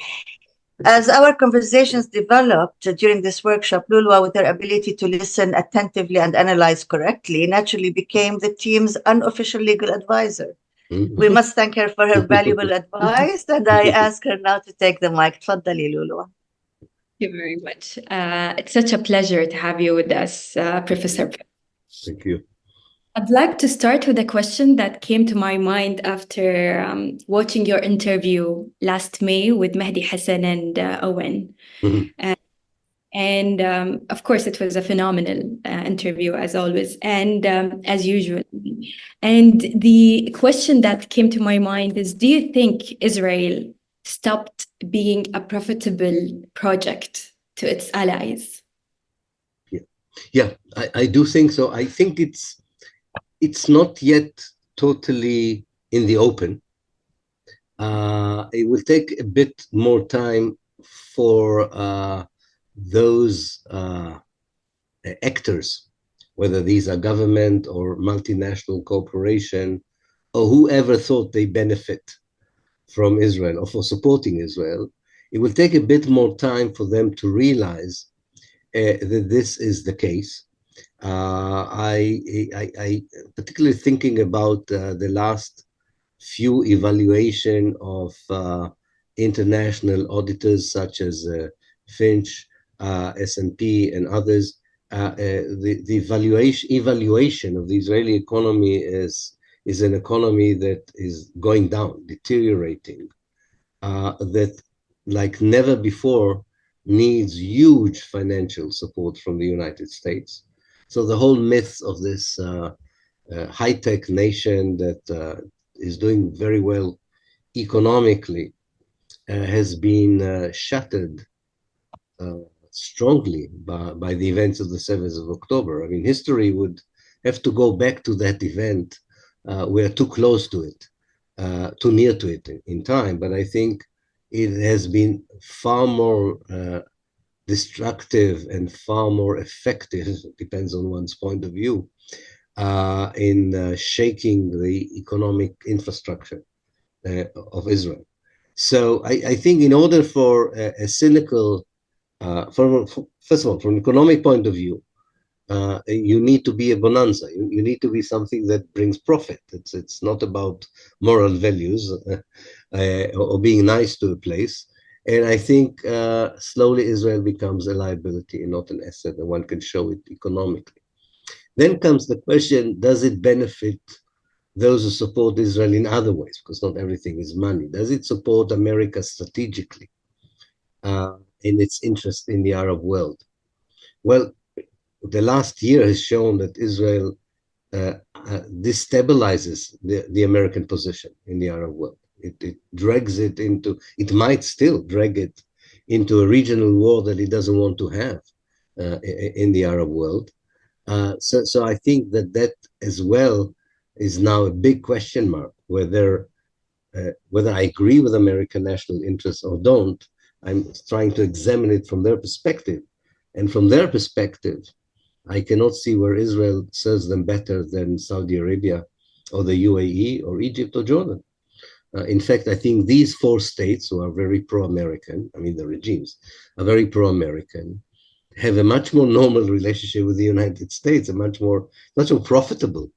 As our conversations developed during this workshop, Lulwa, with her ability to listen attentively and analyze correctly, naturally became the team's unofficial legal advisor. We must thank her for her valuable advice, and I ask her now to take the mic. Tfaddali, Lulwa.
Thank you very much. It's such a pleasure to have you with us, Professor.
Thank you.
I'd like to start with a question that came to my mind after watching your interview last May with Mehdi Hassan and Owen. And of course, it was a phenomenal interview, as always, and as usual. And the question that came to my mind is, do you think Israel stopped being a profitable project to its allies?
Yeah, I do think so. I think it's not yet totally in the open. It will take a bit more time for those actors, whether these are government or multinational corporation, or whoever thought they benefit from Israel or for supporting Israel. It will take a bit more time for them to realize that this is the case. I particularly thinking about the last few evaluation of international auditors such as Finch, S&P, and others. The evaluation of the Israeli economy is an economy that is going down, deteriorating. That like never before, needs huge financial support from the United States. So the whole myth of this high-tech nation that is doing very well economically has been shattered strongly by the events of the 7th of October. I mean, history would have to go back to that event. We're too close to it, too near to it in time, but I think it has been far more destructive and far more effective, depends on one's point of view, in shaking the economic infrastructure of Israel. So I think in order for a cynical, first of all, from an economic point of view, you need to be a bonanza. You need to be something that brings profit. It's not about moral values or being nice to a place. And I think slowly Israel becomes a liability and not an asset, and one can show it economically. Then comes the question, does it benefit those who support Israel in other ways? Because not everything is money. Does it support America strategically in its interest in the Arab world? Well, the last year has shown that Israel destabilizes the American position in the Arab world. It drags it into, it might still drag it into a regional war that it doesn't want to have in the Arab world. So I think that as well is now a big question mark, whether I agree with American national interests or don't. I'm trying to examine it from their perspective. And from their perspective, I cannot see where Israel serves them better than Saudi Arabia or the UAE or Egypt or Jordan. In fact, I think these four states who are very pro-American, I mean the regimes, are very pro-American, have a much more normal relationship with the United States, much more profitable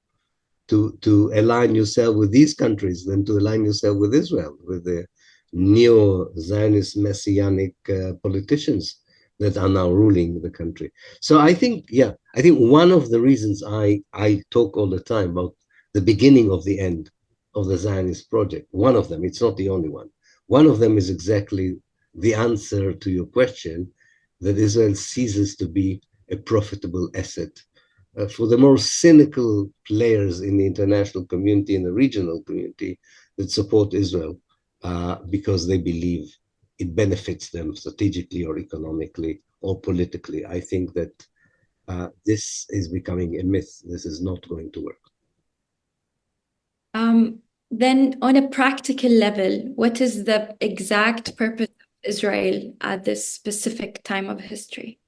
to align yourself with these countries than to align yourself with Israel, with the neo-Zionist messianic politicians that are now ruling the country. So I think, yeah, I think one of the reasons I talk all the time about the beginning of the end of the Zionist project, one of them, it's not the only one, one of them is exactly the answer to your question, that Israel ceases to be a profitable asset. For the more cynical players in the international community and the regional community that support Israel because they believe it benefits them strategically or economically or politically, I think that this is becoming a myth. This is not going to work.
Then on a practical level, what is the exact purpose of Israel at this specific time of history?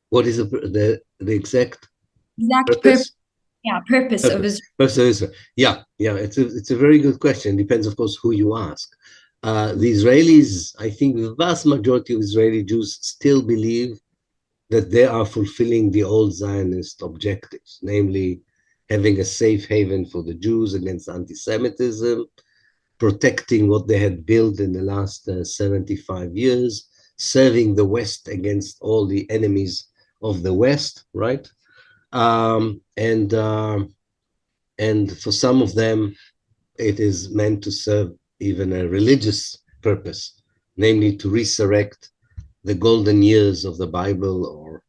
What is the exact
purpose? Purpose of Israel.
Purpose of Israel. Yeah, it's a very good question. Depends, of course, who you ask. The Israelis, I think the vast majority of Israeli Jews still believe that they are fulfilling the old Zionist objectives, namely having a safe haven for the Jews against anti-Semitism, protecting what they had built in the last 75 years, serving the West against all the enemies of the West, right? And for some of them, it is meant to serve even a religious purpose, namely to resurrect the golden years of the Bible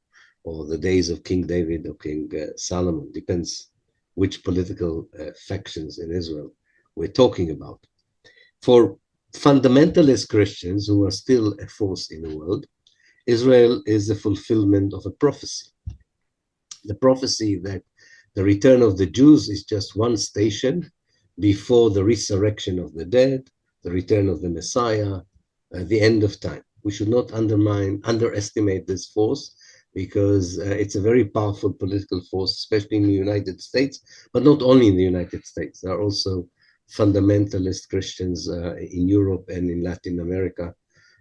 or the days of King David or King Solomon, depends which political factions in Israel we're talking about. For fundamentalist Christians who are still a force in the world, Israel is the fulfillment of a prophecy. The prophecy that the return of the Jews is just one station before the resurrection of the dead, the return of the Messiah, the end of time. We should not underestimate this force, because it's a very powerful political force, especially in the United States, but not only in the United States. There are also fundamentalist Christians in Europe and in Latin America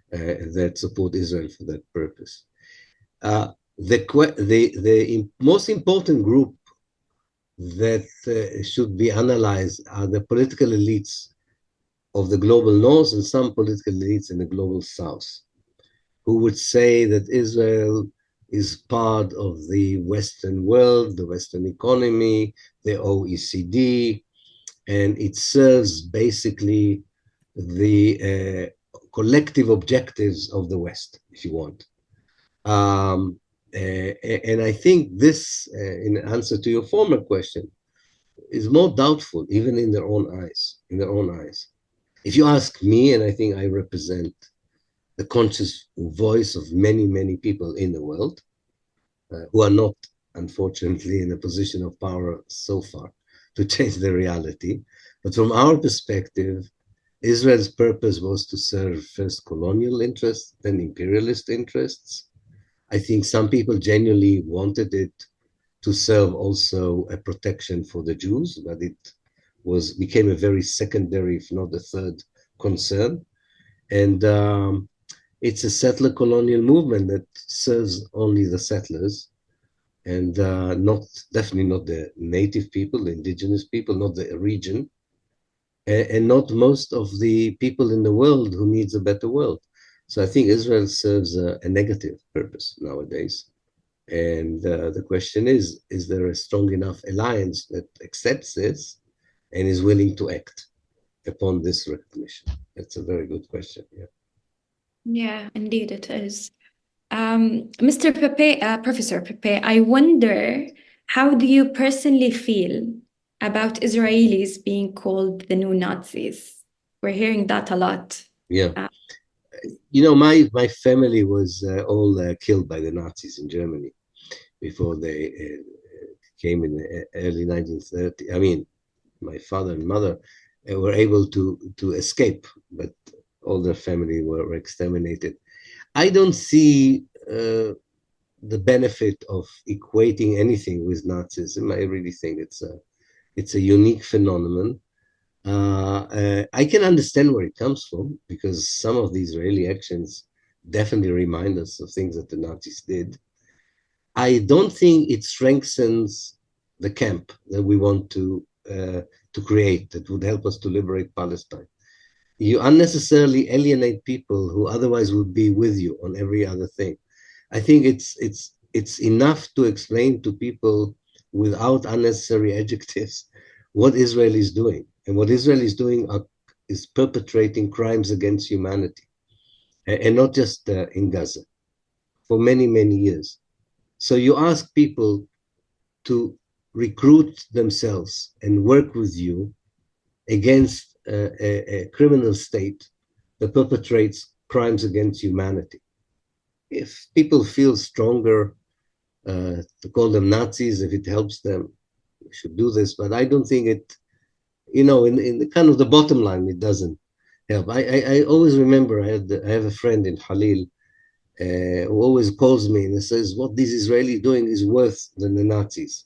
that support Israel for that purpose. The most important group that should be analyzed are the political elites of the global north and some political elites in the global south, who would say that Israel is part of the Western world, the Western economy, the OECD, and it serves basically the collective objectives of the West, if you want. And I think this, in answer to your former question, is more doubtful even in their own eyes. If you ask me, and I think I represent the conscious voice of many, many people in the world who are not, unfortunately, in a position of power so far to change the reality. But from our perspective, Israel's purpose was to serve first colonial interests, then imperialist interests. I think some people genuinely wanted it to serve also a protection for the Jews, but it became a very secondary, if not a third, concern. And it's a settler colonial movement that serves only the settlers, and definitely not the native people, the indigenous people, not the region, and not most of the people in the world who needs a better world. So I think Israel serves a negative purpose nowadays. And the question is there a strong enough alliance that accepts this and is willing to act upon this recognition? That's a very good question.
Yeah, indeed it is. Mr. Pepe, Professor Pepe, I wonder, how do you personally feel about Israelis being called the new Nazis? We're hearing that a lot.
Yeah. My family was all killed by the Nazis in Germany before they came in the early 1930s. I mean, my father and mother were able to escape, but all their family were exterminated. I don't see the benefit of equating anything with Nazism. I really think it's a unique phenomenon. I can understand where it comes from, because some of the Israeli actions definitely remind us of things that the Nazis did. I don't think it strengthens the camp that we want to create, that would help us to liberate Palestine. You unnecessarily alienate people who otherwise would be with you on every other thing. I think it's enough to explain to people without unnecessary adjectives what Israel is doing. And what Israel is doing is perpetrating crimes against humanity, and not just in Gaza, for many, many years. So you ask people to recruit themselves and work with you against a criminal state that perpetrates crimes against humanity. If people feel stronger to call them Nazis, if it helps them, we should do this. But I don't think it, in the kind of the bottom line, it doesn't help. I always remember I have a friend in Halil who always calls me and says, what these Israelis doing is worse than the Nazis.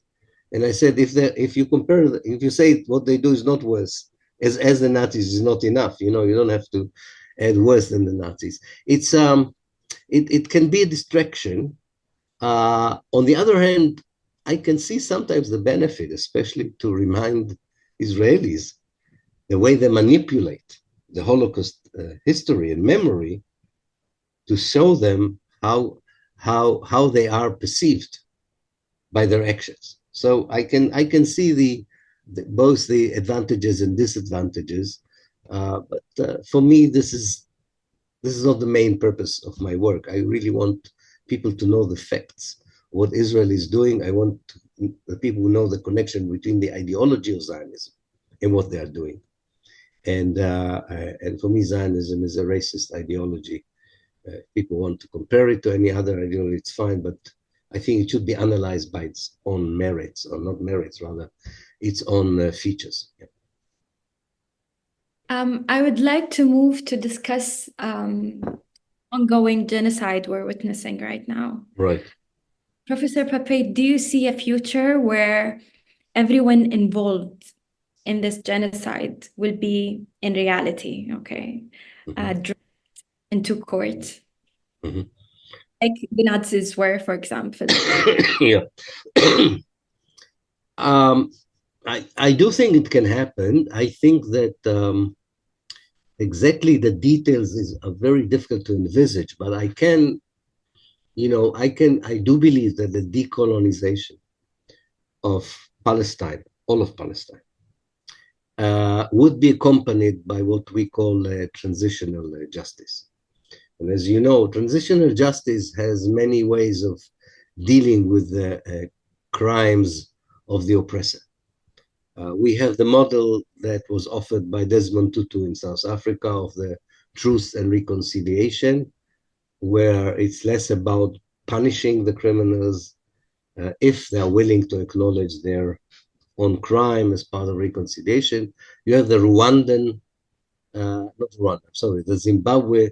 And I said, if you say what they do is not worse, as the Nazis is not enough, you don't have to add worse than the Nazis. It can be a distraction. On the other hand, I can see sometimes the benefit, especially to remind Israelis the way they manipulate the Holocaust history and memory, to show them how they are perceived by their actions. So I can see both the advantages and disadvantages, but for me this is not the main purpose of my work. I really want people to know the facts, what Israel is doing. I want the people who know the connection between the ideology of Zionism and what they are doing. And for me, Zionism is a racist ideology. People want to compare it to any other ideology, it's fine, but I think it should be analyzed by its own merits, or not merits, rather, its own features. Yeah.
I would like to move to discuss ongoing genocide we're witnessing right now.
Right.
Professor Pepe, do you see a future where everyone involved in this genocide will be in reality, dragged into court, like the Nazis were, for example?
Yeah. I do think it can happen. I think that exactly the details are very difficult to envisage, but I do believe that the decolonization of Palestine, all of Palestine, would be accompanied by what we call transitional justice. And as you know, transitional justice has many ways of dealing with the crimes of the oppressor. We have the model that was offered by Desmond Tutu in South Africa of the truth and reconciliation, where it's less about punishing the criminals if they are willing to acknowledge their own crime as part of reconciliation. You have the Rwandan, the Zimbabwe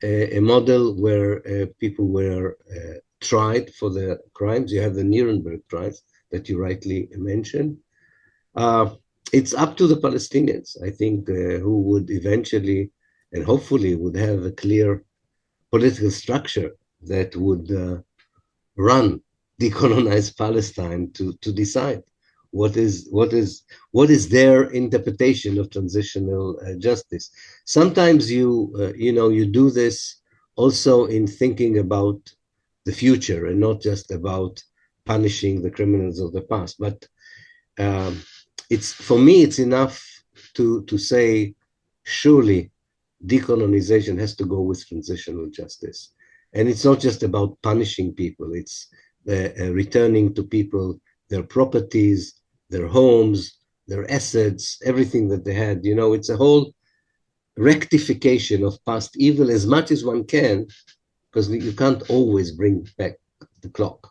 a model where people were tried for their crimes. You have the Nuremberg trials that you rightly mentioned. It's up to the Palestinians, I think, who would eventually and hopefully would have a clear political structure that would run decolonized Palestine to decide what is their interpretation of transitional justice. Sometimes you do this also in thinking about the future and not just about punishing the criminals of the past. But for me, it's enough to say, surely decolonization has to go with transitional justice. And it's not just about punishing people, it's returning to people their properties, their homes, their assets, everything that they had. It's a whole rectification of past evil as much as one can, because you can't always bring back the clock.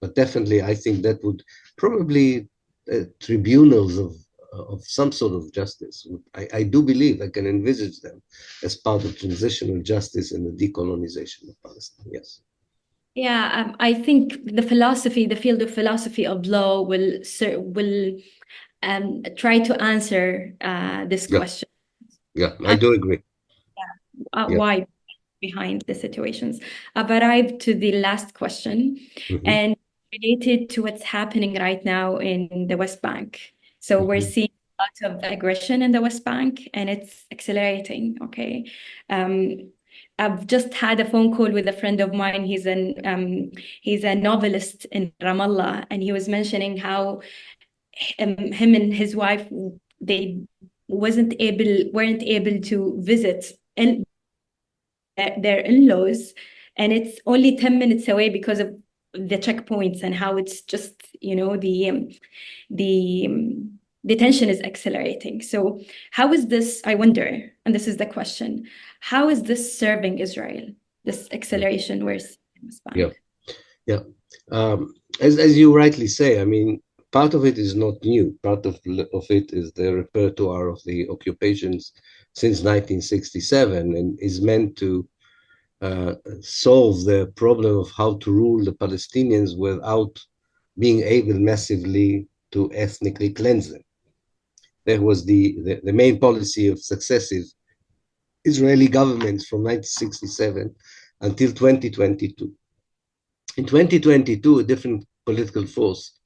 But definitely, I think that would probably tribunals of some sort of justice. I do believe I can envisage them as part of transitional justice and the decolonization of Palestine. Yes.
Yeah, I think the field of philosophy of law will try to answer this question.
Yeah, I do agree.
Why behind the situations. I've arrived to the last question, and related to what's happening right now in the West Bank. So we're seeing a lot of aggression in the West Bank, and it's accelerating. Okay. I've just had a phone call with a friend of mine. He's a novelist in Ramallah, and he was mentioning how him and his wife, they weren't able to visit their in-laws, and it's only 10 minutes away because of the checkpoints and how it's just, the tension is accelerating. So how is this, I wonder, and this is the question, how is this serving Israel, this acceleration we're seeing in this bank?
Yeah. As you rightly say, I mean, part of it is not new. Part of it is the repertoire of the occupations since 1967 and is meant to solve the problem of how to rule the Palestinians without being able massively to ethnically cleanse them. That was the main policy of successive Israeli governments from 1967 until 2022. In 2022, a different political force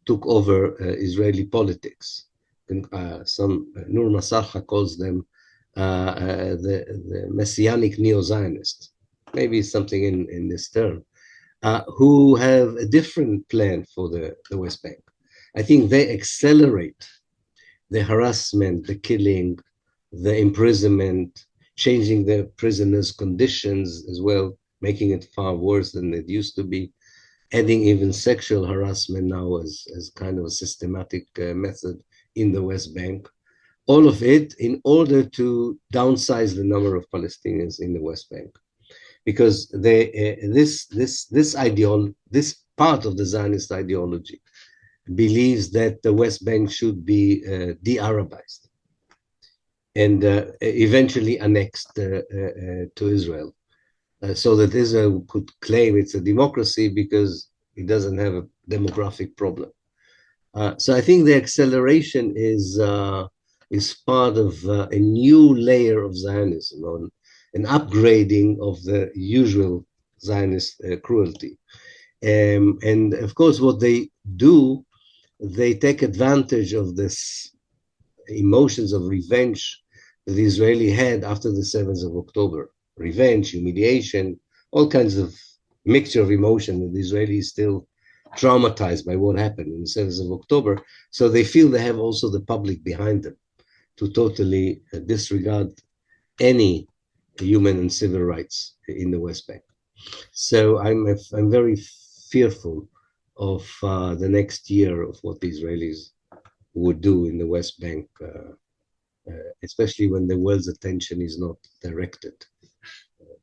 took over Israeli politics. Nur Masarha calls them the Messianic Neo-Zionists, maybe something in this term, who have a different plan for the West Bank. I think they accelerate the harassment, the killing, the imprisonment, changing the prisoners' conditions as well, making it far worse than it used to be, adding even sexual harassment now as kind of a systematic method in the West Bank. All of it in order to downsize the number of Palestinians in the West Bank, because this part of the Zionist ideology believes that the West Bank should be de-Arabized and eventually annexed to Israel, so that Israel could claim it's a democracy because it doesn't have a demographic problem. So I think the acceleration is part of a new layer of Zionism, an upgrading of the usual Zionist cruelty. And of course, what they do, they take advantage of this emotions of revenge that the Israeli had after the 7th of October. Revenge, humiliation, all kinds of mixture of emotion that the Israelis still traumatized by what happened on the 7th of October. So they feel they have also the public behind them. to totally disregard any human and civil rights in the West Bank. So I'm very fearful of the next year of what the Israelis would do in the West Bank, especially when the world's attention is not directed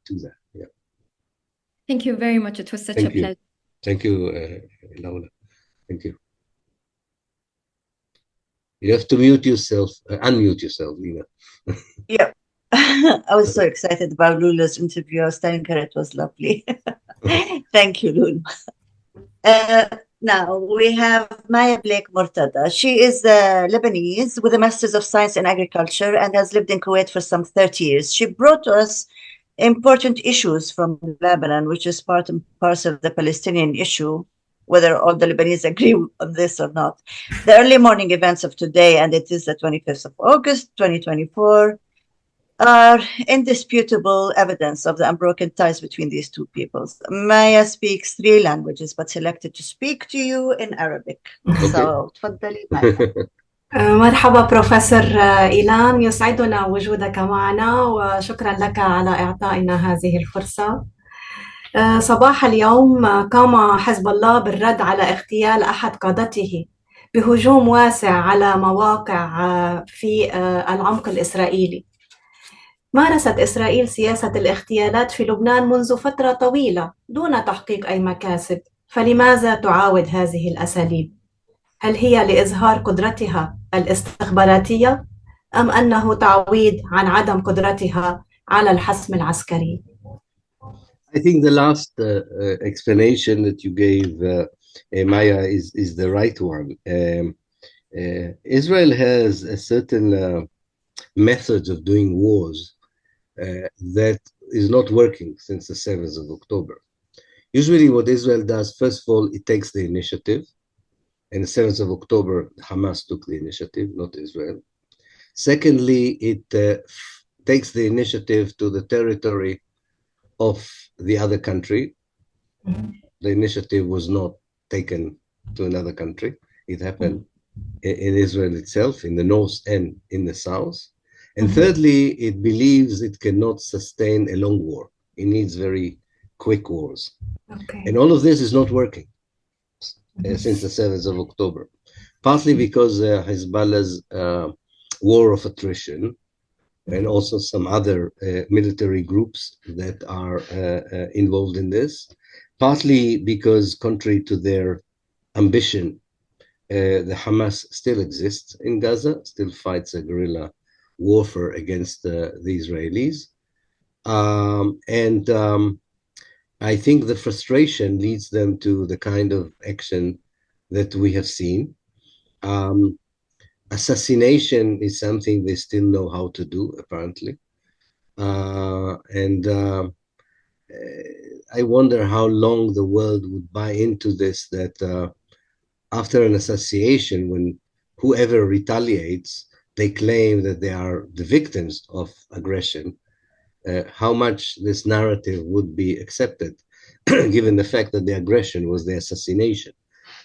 to that. Yeah.
Thank you very much. It was such a pleasure.
Thank you, Laura. Thank you. You have to unmute yourself, Lina.
Yeah. I was so excited about Lula's interview. I was telling her it was lovely. Thank you, Lula. Now we have Maya Blake Murtada. She is Lebanese with a Master's of Science in Agriculture and has lived in Kuwait for some 30 years. She brought to us important issues from Lebanon, which is part and parcel of the Palestinian issue, whether all the Lebanese agree on this or not. The early morning events of today, and it is the 25th of August, 2024, are indisputable evidence of the unbroken ties between these two peoples. Maya speaks 3 languages, but selected to speak to you in Arabic.
Okay.
So, تفضلي Maya.
مرحبا بروفيسور إيلان، يسعدنا وجودك معنا وشكرا لك على إعطائنا هذه الفرصة. صباح اليوم قام حزب الله بالرد على اغتيال أحد قادته بهجوم واسع على مواقع في العمق الإسرائيلي. مارست إسرائيل سياسة الاغتيالات في لبنان منذ فترة طويلة دون تحقيق أي مكاسب، فلماذا تعاود هذه الأساليب؟ هل هي لإظهار قدرتها الاستخباراتية أم أنه تعويض عن عدم قدرتها على الحسم العسكري؟
I think the last explanation that you gave, Maya, is the right one. Israel has a certain method of doing wars that is not working since the 7th of October. Usually what Israel does, first of all, it takes the initiative. And the 7th of October, Hamas took the initiative, not Israel. Secondly, it takes the initiative to the territory of the other country. The initiative was not taken to another country. It happened in Israel itself, in the north and in the south. And thirdly, it believes it cannot sustain a long war. It needs very quick wars.
Okay.
And all of this is not working since the 7th of October, partly because Hezbollah's war of attrition and also some other military groups that are involved in this, partly because contrary to their ambition, the Hamas still exists in Gaza, still fights a guerrilla warfare against the Israelis. I think the frustration leads them to the kind of action that we have seen. Assassination is something they still know how to do, apparently. I wonder how long the world would buy into this, that after an assassination, when whoever retaliates, they claim that they are the victims of aggression. How much this narrative would be accepted, given the fact that the aggression was the assassination,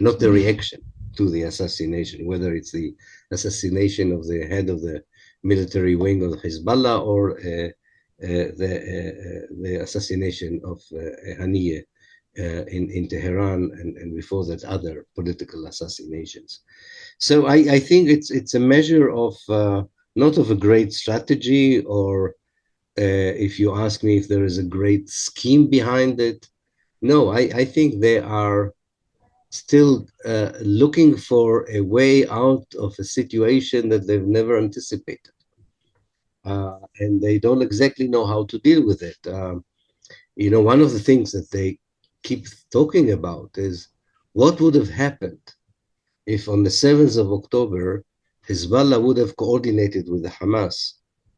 not the reaction to the assassination, whether it's the assassination of the head of the military wing of Hezbollah or the assassination of Haniyeh in Tehran, and before that other political assassinations. So I think it's a measure of not of a great strategy, or if you ask me if there is a great scheme behind it. No, I think they are still looking for a way out of a situation that they've never anticipated. And they don't exactly know how to deal with it. One of the things that they keep talking about is what would have happened if on the 7th of October, Hezbollah would have coordinated with the Hamas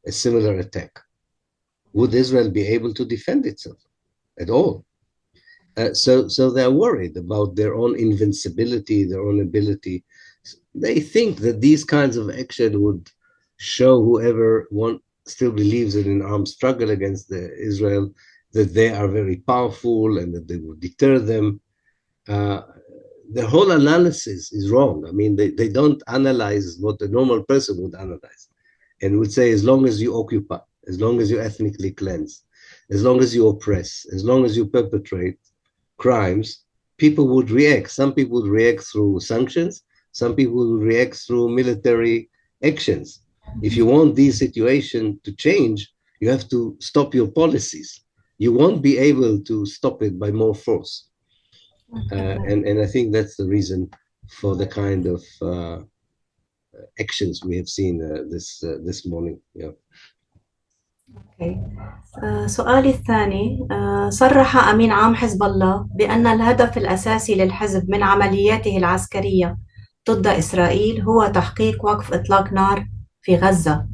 a similar attack. Would Israel be able to defend itself at all? So they're worried about their own invincibility, their own ability. They think that these kinds of action would show whoever still believes in an armed struggle against Israel that they are very powerful and that they will deter them. The whole analysis is wrong. I mean, they don't analyze what a normal person would analyze. and would say, as long as you occupy, as long as you ethnically cleanse, as long as you oppress, as long as you perpetrate crimes, people would react. Some people would react through sanctions, some people would react through military actions. If you want this situation to change, you have to stop your policies. You won't be able to stop it by more force. And I think that's the reason for the kind of actions we have seen this morning. Yeah.
Okay. سؤالي الثاني، صرح أمين عام حزب الله بأن الهدف الأساسي للحزب من عملياته العسكرية ضد إسرائيل هو تحقيق وقف إطلاق نار في غزة.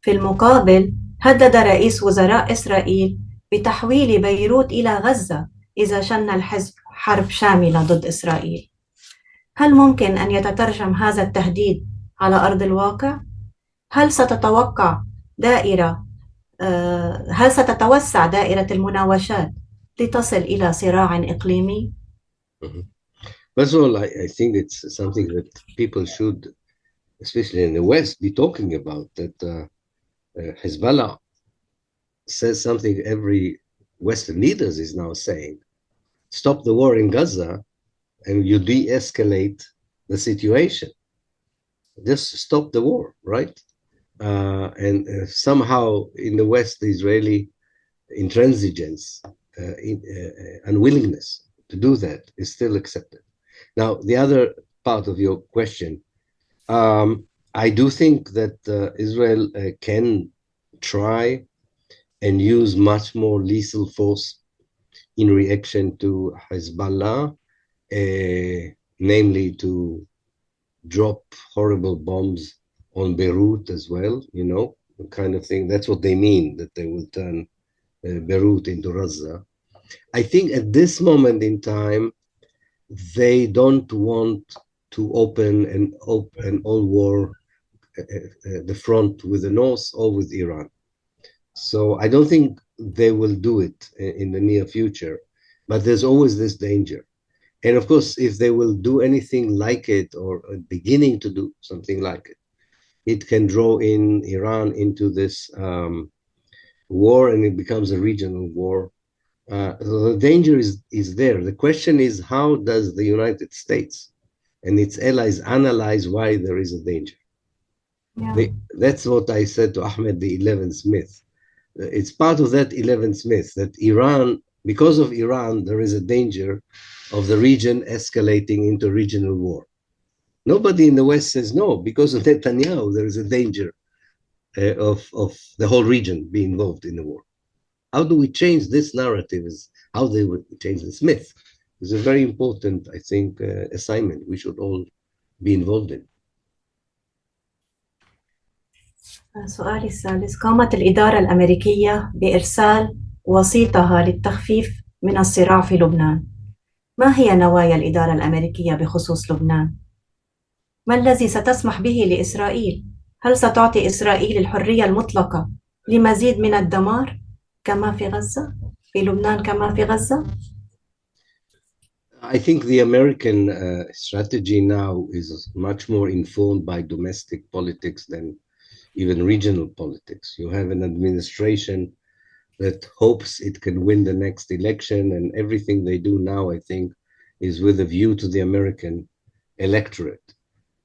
في المقابل هدد رئيس وزراء إسرائيل بتحويل بيروت إلى غزة إذا شن الحزب حرب شاملة ضد إسرائيل. هل ممكن أن يتترجم هذا التهديد على أرض الواقع؟ هل ستتوسع دائرة المناوشات لتصل إلى صراع إقليمي؟
First of all, I think it's something that people should, especially in the West, be talking about, that Hezbollah says something every Western leaders is now saying. Stop the war in Gaza and you de-escalate the situation. Just stop the war, right? And somehow in the West, the Israeli intransigence, unwillingness to do that is still accepted. Now, the other part of your question, I do think that Israel can try and use much more lethal force in reaction to Hezbollah, namely to drop horrible bombs on Beirut as well, you know, the kind of thing. That's what they mean, that they will turn Beirut into Gaza. I think at this moment in time, they don't want to open an all war, the front with the North or with Iran. So I don't think they will do it in the near future, but there's always this danger. And of course, if they will do anything like it or beginning to do something like it, it can draw in Iran into this war and it becomes a regional war. The danger is there. The question is, how does the United States and its allies analyze why there is a danger? Yeah. That's what I said to Ahmed, the 11th myth. It's part of that 11th myth that Iran, because of Iran, there is a danger of the region escalating into regional war. Nobody in the West says no, because of Netanyahu, there is a danger of the whole region being involved in the war. How do we change this narrative? Is how they would change this myth. It's a very important, I think, assignment we should all be involved in.
سؤالي الثالث، قامت الإدارة الأمريكية بإرسال وسيطها للتخفيف من الصراع في لبنان. ما هي نوايا الإدارة الأمريكية بخصوص لبنان؟ ما الذي ستسمح به لإسرائيل؟ هل ستعطي إسرائيل الحرية المطلقة لمزيد من الدمار كما في غزة؟ في لبنان كما في غزة؟
I think the American strategy now is much more informed by domestic politics than even regional politics. You have an administration that hopes it can win the next election, and everything they do now, I think, is with a view to the American electorate.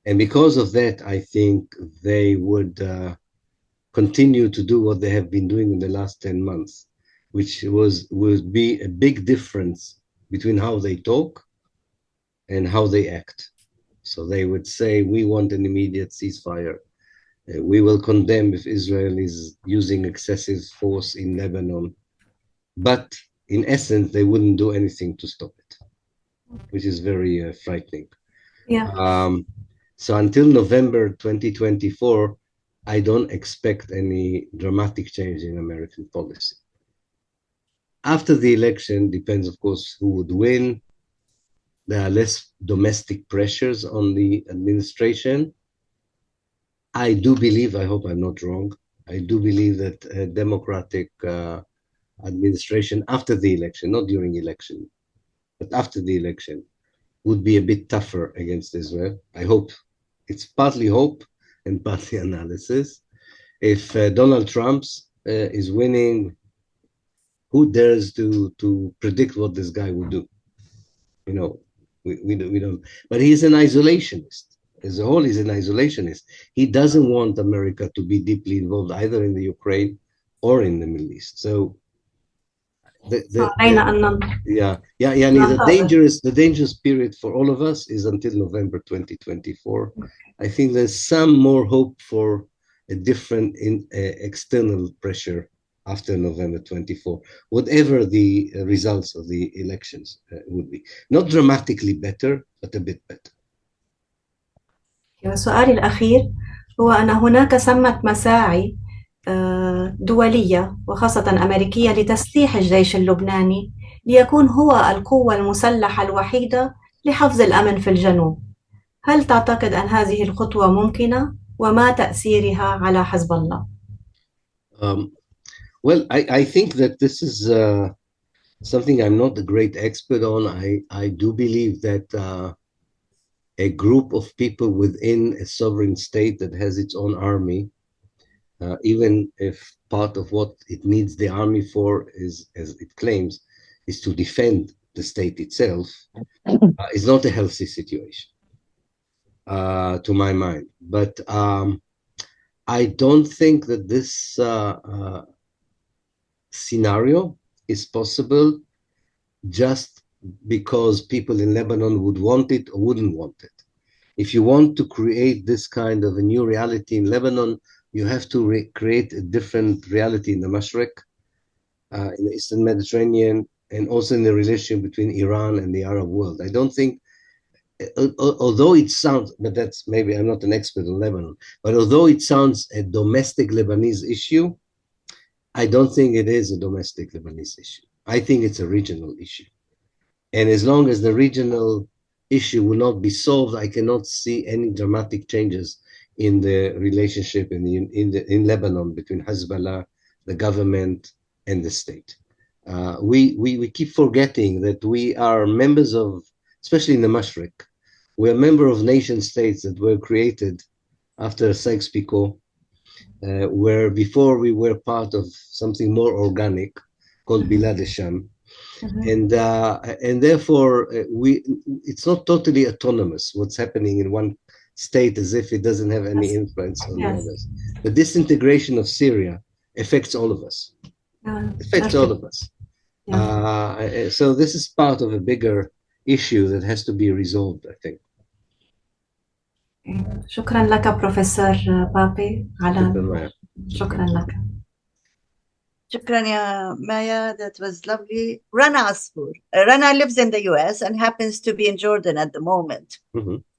And because of that, I think they would continue to do what they have been doing in the last 10 months, which would be a big difference between how they talk and how they act. So they would say, we want an immediate ceasefire. We will condemn if Israel is using excessive force in Lebanon. But in essence, they wouldn't do anything to stop it, which is very frightening.
Yeah.
So until November 2024, I don't expect any dramatic change in American policy. After the election, depends, of course, who would win. There are less domestic pressures on the administration. I do believe, I hope I'm not wrong, I do believe that a democratic administration after the election, not during election, but after the election, would be a bit tougher against Israel. I hope. It's partly hope and partly analysis. If Donald Trump is winning, who dares to predict what this guy will do? You know, we don't. But he's an isolationist. As a whole, he's an isolationist. He doesn't want America to be deeply involved either in the Ukraine or in the Middle East. So, the dangerous period for all of us is until November 2024. I think there's some more hope for a different external pressure after November 24, whatever the results of the elections would be. Not dramatically better, but a bit better.
سؤالي الأخير هو أن هناك ثمة مساعي دولية وخاصة أمريكية لتسليح الجيش اللبناني ليكون هو القوة المسلحة الوحيدة لحفظ الأمن في الجنوب. هل تعتقد أن هذه الخطوة ممكنة وما تأثيرها على حزب الله؟
Well, I think that this is something I'm not a great expert on. I do believe that a group of people within a sovereign state that has its own army, even if part of what it needs the army for is, as it claims, is to defend the state itself, is not a healthy situation, to my mind. But I don't think that this scenario is possible just because people in Lebanon would want it or wouldn't want it. If you want to create this kind of a new reality in Lebanon, you have to create a different reality in the Mashriq, in the Eastern Mediterranean, and also in the relationship between Iran and the Arab world. I don't think, although it sounds, but that's maybe I'm not an expert in Lebanon, but although it sounds a domestic Lebanese issue, I don't think it is a domestic Lebanese issue. I think it's a regional issue. And as long as the regional issue will not be solved, I cannot see any dramatic changes in the relationship in Lebanon between Hezbollah, the government, and the state. We keep forgetting that we are members of, especially in the Mashriq, we are members of nation states that were created after Sykes-Picot, where before we were part of something more organic called Bilad al-Sham. And therefore, it's not totally autonomous what's happening in one state as if it doesn't have any influence on the others. The disintegration of Syria affects all of us. Affects all of us. So this is part of a bigger issue that has to be resolved, I think.
شكرا لك بروفيسور بابي على شكرا لك.
شكرا يا مايا. That was lovely. Rana Asfour. Rana lives in the US and happens to be in Jordan at the moment.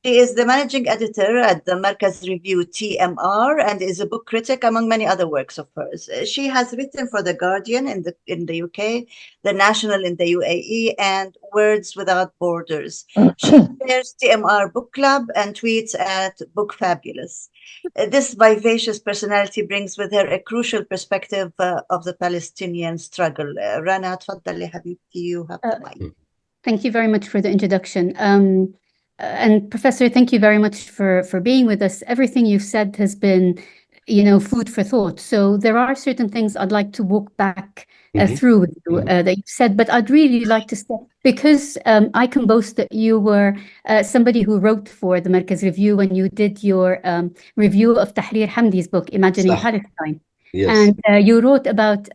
She is the managing editor at the Markaz Review TMR and is a book critic among many other works of hers. She has written for The Guardian in the UK, The National in the UAE, and Words Without Borders. She chairs TMR Book Club and tweets at Book Fabulous. This vivacious personality brings with her a crucial perspective of the Palestinian struggle. Rana, تفضلي حبيبتي, you have the mic.
Thank you very much for the introduction. And Professor, thank you very much for being with us. Everything you've said has been, food for thought. So there are certain things I'd like to walk back through with you that you've said, but I'd really like to start, because I can boast that you were somebody who wrote for the Markaz Review when you did your review of Tahrir Hamdi's book, Imagining Palestine.
Yes.
And you wrote about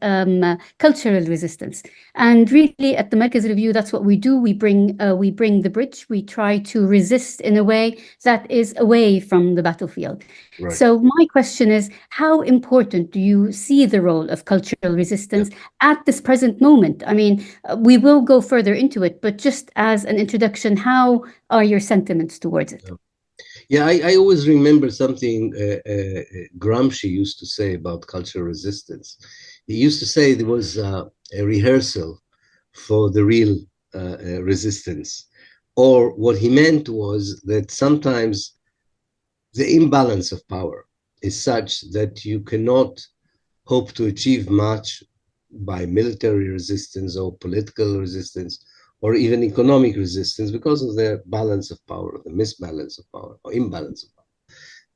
cultural resistance. And really, at the Markaz Review, that's what we do. We bring the bridge. We try to resist in a way that is away from the battlefield.
Right.
So my question is, how important do you see the role of cultural resistance at this present moment? I mean, we will go further into it, but just as an introduction, how are your sentiments towards it?
Yeah, I always remember something Gramsci used to say about cultural resistance. He used to say there was a rehearsal for the real resistance. Or what he meant was that sometimes the imbalance of power is such that you cannot hope to achieve much by military resistance or political resistance, or even economic resistance, because of the balance of power, the misbalance of power, or imbalance of power.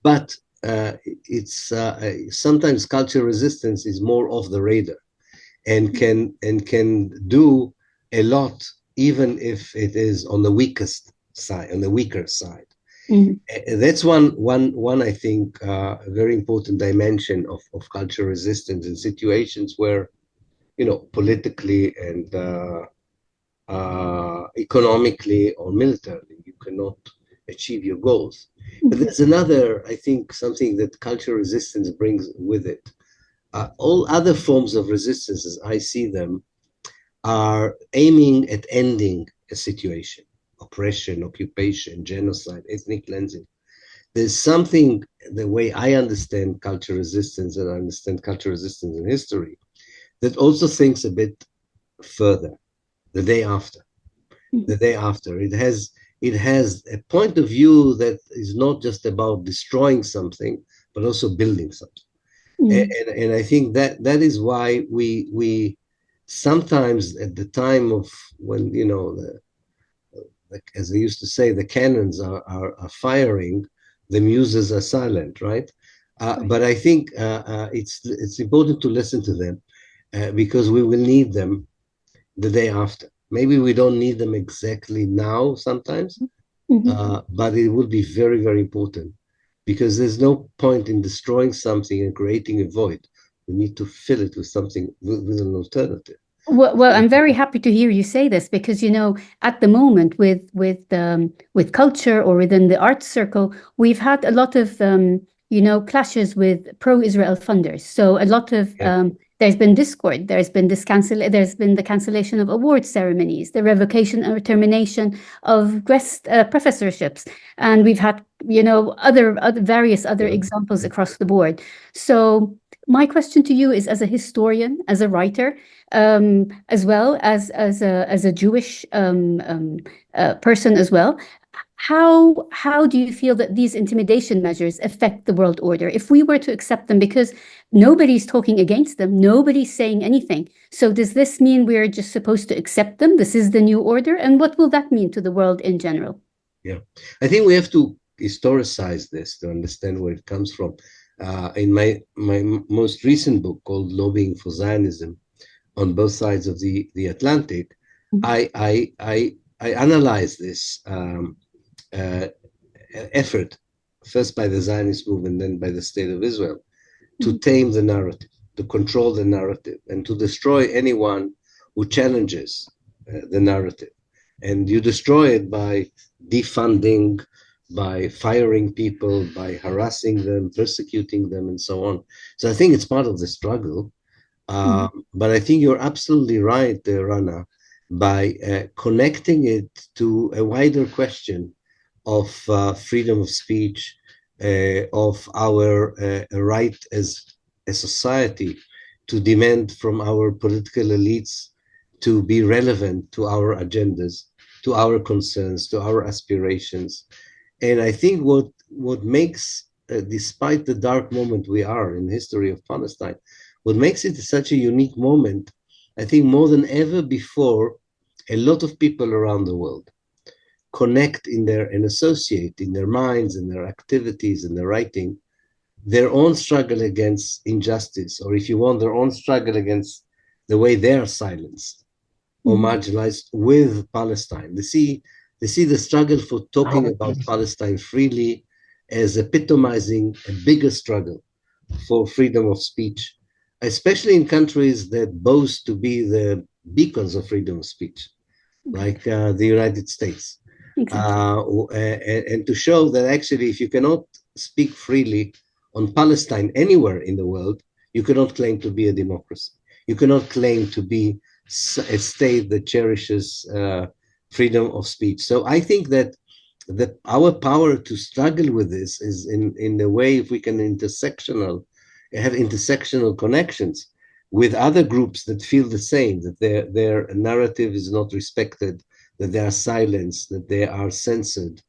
But it's sometimes cultural resistance is more off the radar, and can do a lot, even if it is on the weakest side, on the weaker side. That's one I think very important dimension of cultural resistance in situations where, you know, politically and economically or militarily you cannot achieve your goals. But there's another, I think, something that cultural resistance brings with it. All other forms of resistance, as I see them, are aiming at ending a situation: oppression, occupation, genocide, ethnic cleansing. There's something, the way I understand cultural resistance, and I understand cultural resistance in history, that also thinks a bit further, the day after. The day after. It has a point of view that is not just about destroying something, but also building something. And I think that is why we sometimes, at the time of when, you know, as they used to say, the cannons are firing, the muses are silent, right? But I think it's important to listen to them, because we will need them the day after. Maybe we don't need them exactly now sometimes, but it will be very, very important, because there's no point in destroying something and creating a void. We need to fill it with something, with an alternative.
Well, I'm very happy to hear you say this, because, you know, at the moment with culture or within the arts circle, we've had a lot of you know, clashes with pro-Israel funders. So a lot of there's been discord. There's been the cancellation of award ceremonies, the revocation or termination of guest professorships, and we've had, you know, various other examples across the board. So my question to you is, as a historian, as a writer, as well as a Jewish person as well, how do you feel that these intimidation measures affect the world order if we were to accept them? Because nobody's talking against them, nobody's saying anything. So does this mean we're just supposed to accept them? This is the new order, and what will that mean to the world in general?
Yeah, I think we have to historicize this to understand where it comes from. In my most recent book called Lobbying for Zionism, on both sides of the Atlantic, I analyze this effort, first by the Zionist movement, then by the State of Israel, to tame the narrative, to control the narrative, and to destroy anyone who challenges the narrative. And you destroy it by defunding, by firing people, by harassing them, persecuting them, and so on. So I think it's part of the struggle. But I think you're absolutely right, Rana, by connecting it to a wider question of freedom of speech, of our right as a society to demand from our political elites to be relevant to our agendas, to our concerns, to our aspirations. And I think what makes, despite the dark moment we are in the history of Palestine, what makes it such a unique moment, I think more than ever before, a lot of people around the world connect and associate in their minds, in their activities, in their writing, their own struggle against injustice, or if you want, their own struggle against the way they are silenced or marginalized with Palestine. They see the struggle for talking about Palestine freely as epitomizing a bigger struggle for freedom of speech, especially in countries that boast to be the beacons of freedom of speech, like the United States. And to show that actually, if you cannot speak freely on Palestine anywhere in the world, you cannot claim to be a democracy. You cannot claim to be a state that cherishes freedom of speech. So I think that our power to struggle with this is in the way, if we can have intersectional connections with other groups that feel the same, that their narrative is not respected, that they are silenced, that they are censored,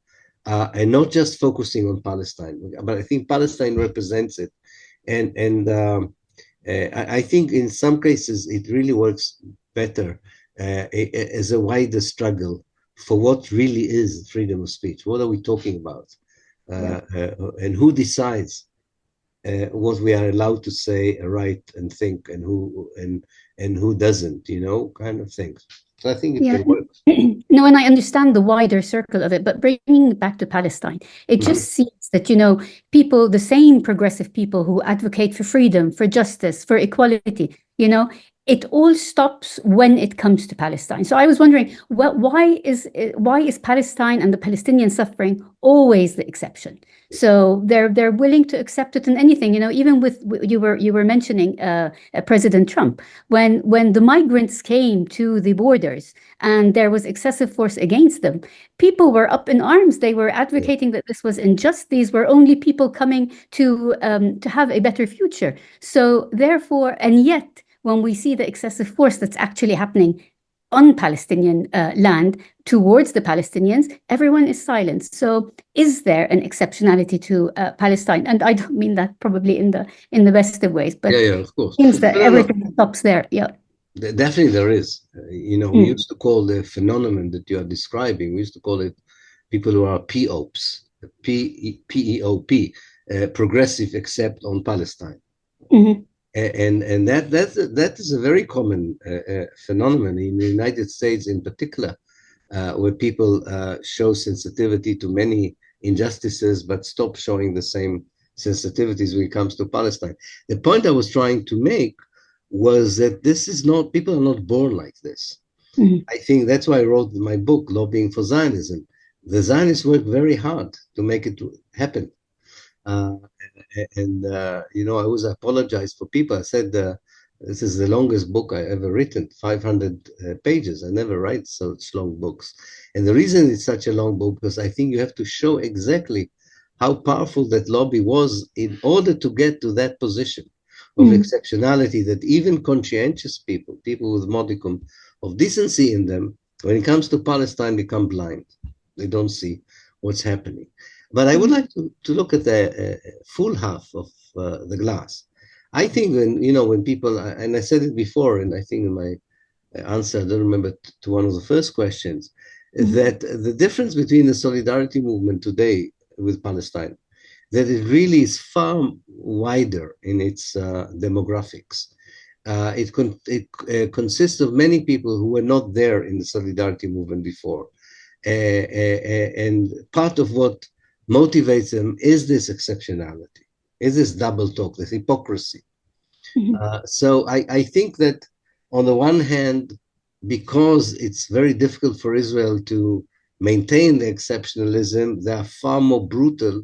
and not just focusing on Palestine. But I think Palestine represents it. And I think in some cases it really works better as a wider struggle for what really is freedom of speech. What are we talking about? And who decides what we are allowed to say, write, and think, and who doesn't, kind of things. So I think it can work.
No, and I understand the wider circle of it, but bringing it back to Palestine, it just seems that, people, the same progressive people who advocate for freedom, for justice, for equality, it all stops when it comes to Palestine. So I was wondering, why is Palestine and the Palestinian suffering always the exception? So they're willing to accept it in anything, even with you were mentioning President Trump, when the migrants came to the borders and there was excessive force against them, people were up in arms. They were advocating that this was unjust. These were only people coming to have a better future. So therefore, and yet, when we see the excessive force that's actually happening on Palestinian land towards the Palestinians, everyone is silent. So is there an exceptionality to Palestine? And I don't mean that probably in the best of ways, but
of course.
It seems that everything stops there. Yeah.
Definitely there is. We used to call the phenomenon that you are describing, we used to call it people who are POPs, P-E-O-P, progressive except on Palestine. And that is a very common phenomenon in the United States in particular, where people show sensitivity to many injustices but stop showing the same sensitivities when it comes to Palestine. The point I was trying to make was that people are not born like this. I think that's why I wrote my book, Lobbying for Zionism. The Zionists work very hard to make it happen. I always apologize for people. I said, this is the longest book I ever written, 500 pages. I never write such long books. And the reason it's such a long book, because I think you have to show exactly how powerful that lobby was in order to get to that position of exceptionality, that even conscientious people with modicum of decency in them, when it comes to Palestine, become blind. They don't see what's happening. But I would like to look at the full half of the glass. I think when people, and I said it before, and I think in my answer, I don't remember, to one of the first questions, that the difference between the solidarity movement today with Palestine, that it really is far wider in its demographics. It consists of many people who were not there in the solidarity movement before. And part of what motivates them is this exceptionality, is this double talk, this hypocrisy. So I think that on the one hand, because it's very difficult for Israel to maintain the exceptionalism, they are far more brutal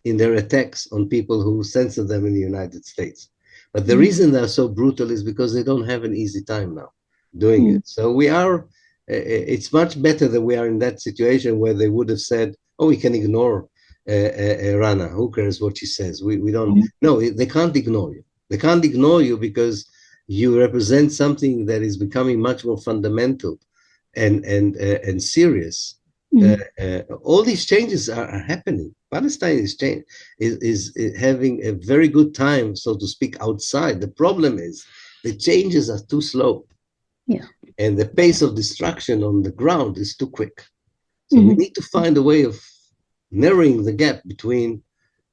in their attacks on people who censor them in the United States. But the reason they're so brutal is because they don't have an easy time now doing it. So it's much better that we are in that situation where they would have said, oh, we can ignore Rana, who cares what she says? We don't. No, they can't ignore you. They can't ignore you because you represent something that is becoming much more fundamental and serious. All these changes are happening. Palestine is having a very good time, so to speak, outside. The problem is the changes are too slow. And the pace of destruction on the ground is too quick. So we need to find a way of narrowing the gap between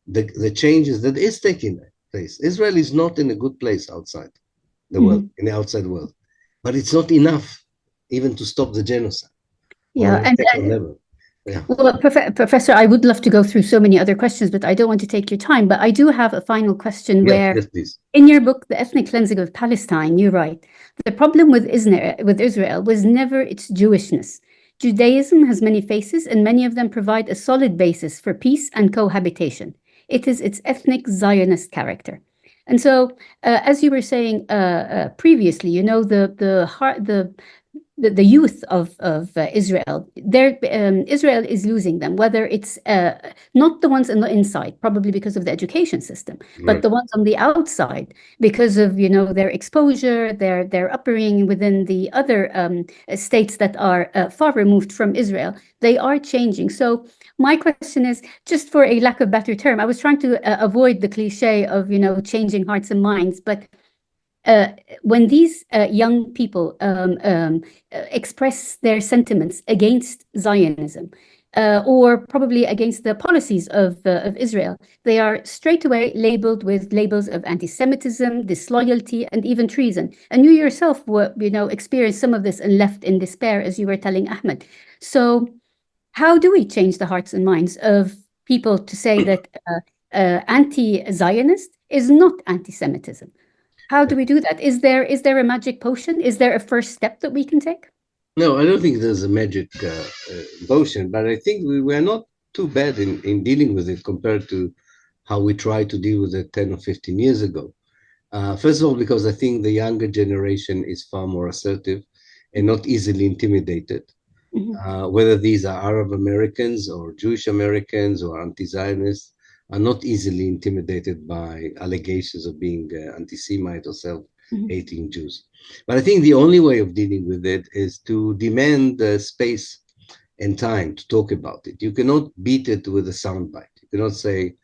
the changes that is taking place. Israel is not in a good place outside the world, in the outside world, but it's not enough even to stop the genocide. Well,
Professor, I would love to go through so many other questions, but I don't want to take your time. But I do have a final question where, in your book, The Ethnic Cleansing of Palestine, you write, the problem with Israel was never its Jewishness. Judaism has many faces, and many of them provide a solid basis for peace and cohabitation. It is its ethnic Zionist character. And so, as you were saying previously, the youth of Israel, Israel is losing them, whether it's not the ones on the inside, probably because of the education system, but the ones on the outside, because of their exposure, their upbringing within the other states that are far removed from Israel. They are changing. So my question is, just for a lack of better term, I was trying to avoid the cliche of changing hearts and minds, but when these young people express their sentiments against Zionism, or probably against the policies of Israel, they are straight away labeled with labels of anti-Semitism, disloyalty, and even treason. And you yourself were, experienced some of this and left in despair, as you were telling Ahmed. So how do we change the hearts and minds of people to say that anti-Zionist is not anti-Semitism? How do we do that? Is there a magic potion? Is there a first step that we can take?
No, I don't think there's a magic potion, but I think we are not too bad in dealing with it compared to how we tried to deal with it 10 or 15 years ago. First of all, because I think the younger generation is far more assertive and not easily intimidated. Whether these are Arab Americans or Jewish Americans or anti-Zionists, are not easily intimidated by allegations of being anti-Semite or self-hating Jews. But I think the only way of dealing with it is to demand space and time to talk about it. You cannot beat it with a soundbite. You cannot say,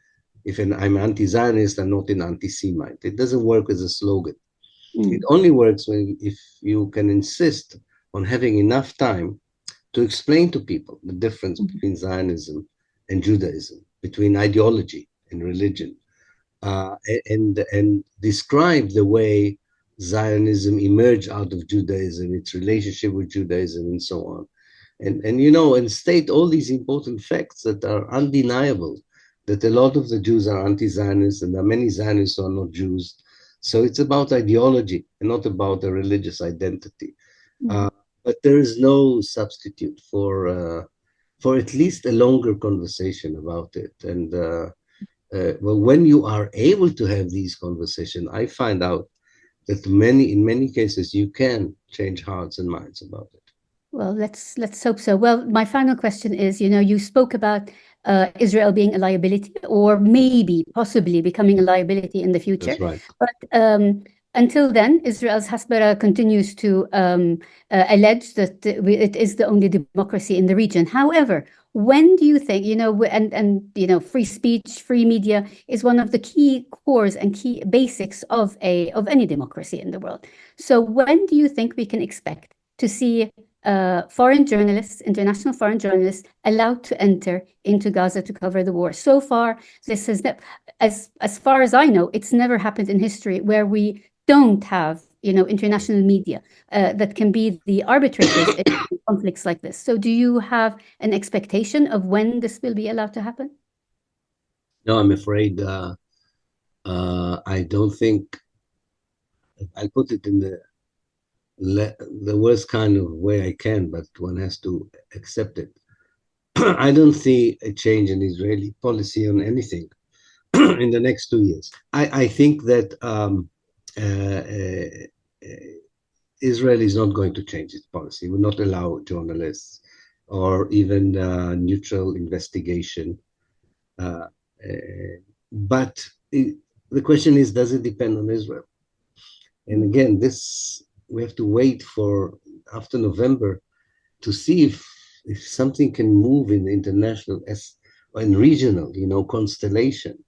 I'm anti-Zionist, I'm not an anti-Semite. It doesn't work as a slogan. It only works if you can insist on having enough time to explain to people the difference between Zionism and Judaism, between ideology and religion, and describe the way Zionism emerged out of Judaism, its relationship with Judaism, and so on. And state all these important facts that are undeniable, that a lot of the Jews are anti-Zionists, and there are many Zionists who are not Jews. So it's about ideology and not about a religious identity. But there is no substitute for at least a longer conversation about it. And well, when you are able to have these conversations, I find out that in many cases you can change hearts and minds about it.
Well, let's hope so. Well, my final question is, you spoke about Israel being a liability, or maybe possibly becoming a liability in the future.
That's right.
But until then, Israel's Hasbara continues to allege that it is the only democracy in the region. However, when do you think, free speech, free media is one of the key cores and key basics of any democracy in the world. So when do you think we can expect to see foreign journalists, international foreign journalists, allowed to enter into Gaza to cover the war? So far, this has, as far as I know, it's never happened in history where we don't have, international media that can be the arbitrators in conflicts like this. So do you have an expectation of when this will be allowed to happen?
No, I'm afraid I don't think, I put it in the worst kind of way I can, but one has to accept it. I don't see a change in Israeli policy on anything in the next 2 years. I think that Israel is not going to change its policy. It will not allow journalists or even neutral investigation. But the question is, does it depend on Israel? And again, we have to wait for after November to see if something can move in the international and regional, constellation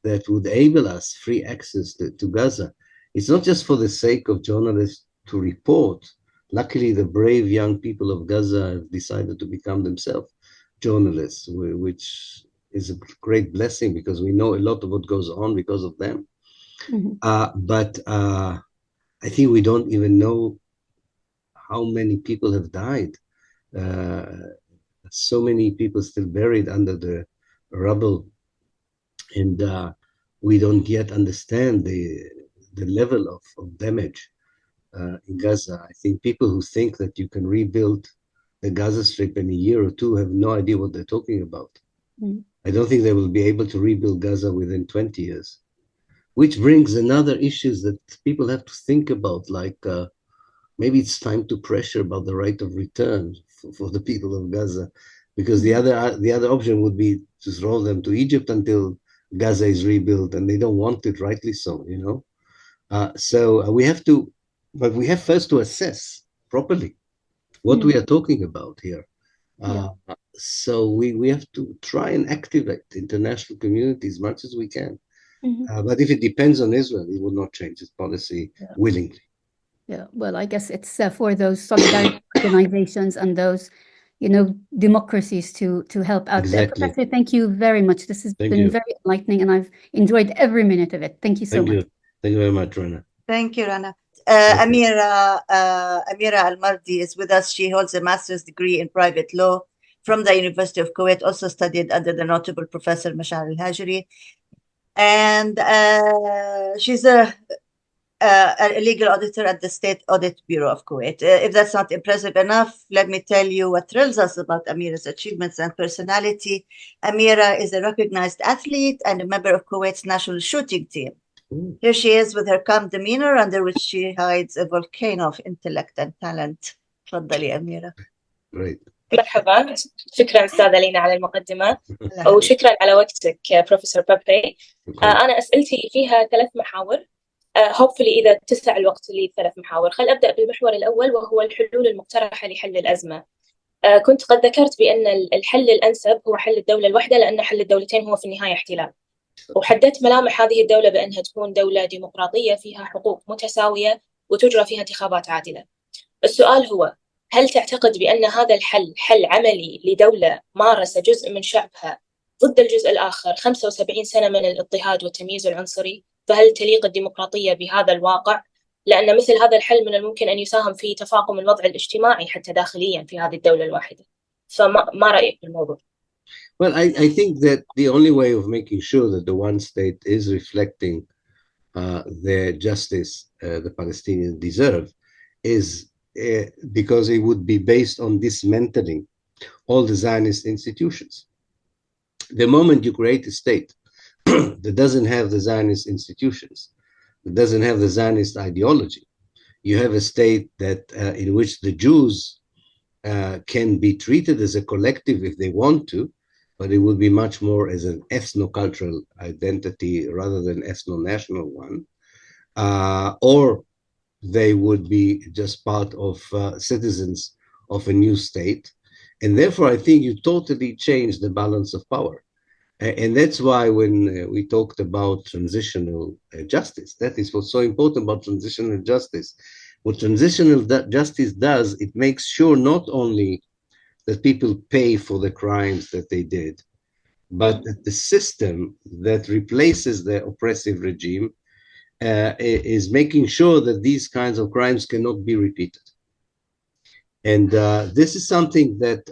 that would enable us free access to Gaza. It's not just for the sake of journalists to report. Luckily, the brave young people of Gaza have decided to become themselves journalists, which is a great blessing because we know a lot of what goes on because of them. But I think we don't even know how many people have died. So many people still buried under the rubble. And we don't yet understand the level of damage in Gaza. I think people who think that you can rebuild the Gaza Strip in a year or two have no idea what they're talking about. I don't think they will be able to rebuild Gaza within 20 years, which brings another issues that people have to think about, like maybe it's time to pressure about the right of return for the people of Gaza, because the other option would be to throw them to Egypt until Gaza is rebuilt, and they don't want it, rightly so, So we have first to assess properly what we are talking about here. So we have to try and activate the international community as much as we can. But if it depends on Israel, it will not change its policy willingly.
Yeah, well, I guess it's for those solidarity organizations and those, democracies to help out there.
Exactly.
Professor, thank you very much. This has
Thank
been
you.
very enlightening, and I've enjoyed every minute of it. Thank you so
Thank
much.
you. Thank you very much, Rana.
Thank you, Rana.
Thank you.
Amira Al-Mardi is with us. She holds a master's degree in private law from the University of Kuwait, also studied under the notable Professor Mashar Al-Hajri. And she's a legal auditor at the State Audit Bureau of Kuwait. If that's not impressive enough, let me tell you what thrills us about Amira's achievements and personality. Amira is a recognized athlete and a member of Kuwait's national shooting team. Here she is with her calm demeanor, under which she hides a volcano of intellect and talent. تفضلي أميرة.
Great.
مرحبا، شكرا أستاذة لينا على المقدمة وشكرا على وقتك بروفيسور بابي. أنا أسئلتي فيها 3 محاور. hopefully إذا تسع الوقت لي 3 محاور. خل أبدأ بالمحور الأول وهو الحلول المقترحة لحل الأزمة. كنت قد ذكرت بأن الحل الأنسب هو حل الدولة الواحدة، لأن حل الدولتين هو في النهاية احتلال. وحددت ملامح هذه الدولة بأنها تكون دولة ديمقراطية فيها حقوق متساوية وتجرى فيها انتخابات عادلة. السؤال هو: هل تعتقد بأن هذا الحل حل عملي لدولة مارس جزء من شعبها ضد الجزء الآخر 75 سنة من الاضطهاد والتمييز العنصري؟ فهل تليق الديمقراطية بهذا الواقع؟ لأن مثل هذا الحل من الممكن أن يساهم في تفاقم الوضع الاجتماعي حتى داخليا في هذه الدولة الواحدة. فما رأيك بالموضوع؟
Well, I think that the only way of making sure that the one state is reflecting the justice the Palestinians deserve is because it would be based on dismantling all the Zionist institutions. The moment you create a state that doesn't have the Zionist institutions, that doesn't have the Zionist ideology, you have a state that in which the Jews can be treated as a collective if they want to, but it would be much more as an ethno-cultural identity rather than ethno-national one, or they would be just part of citizens of a new state. And therefore, I think you totally change the balance of power. And that's why when we talked about transitional justice, that is what's so important about transitional justice. What transitional justice does, it makes sure not only that people pay for the crimes that they did, but that the system that replaces the oppressive regime is making sure that these kinds of crimes cannot be repeated. And this is something that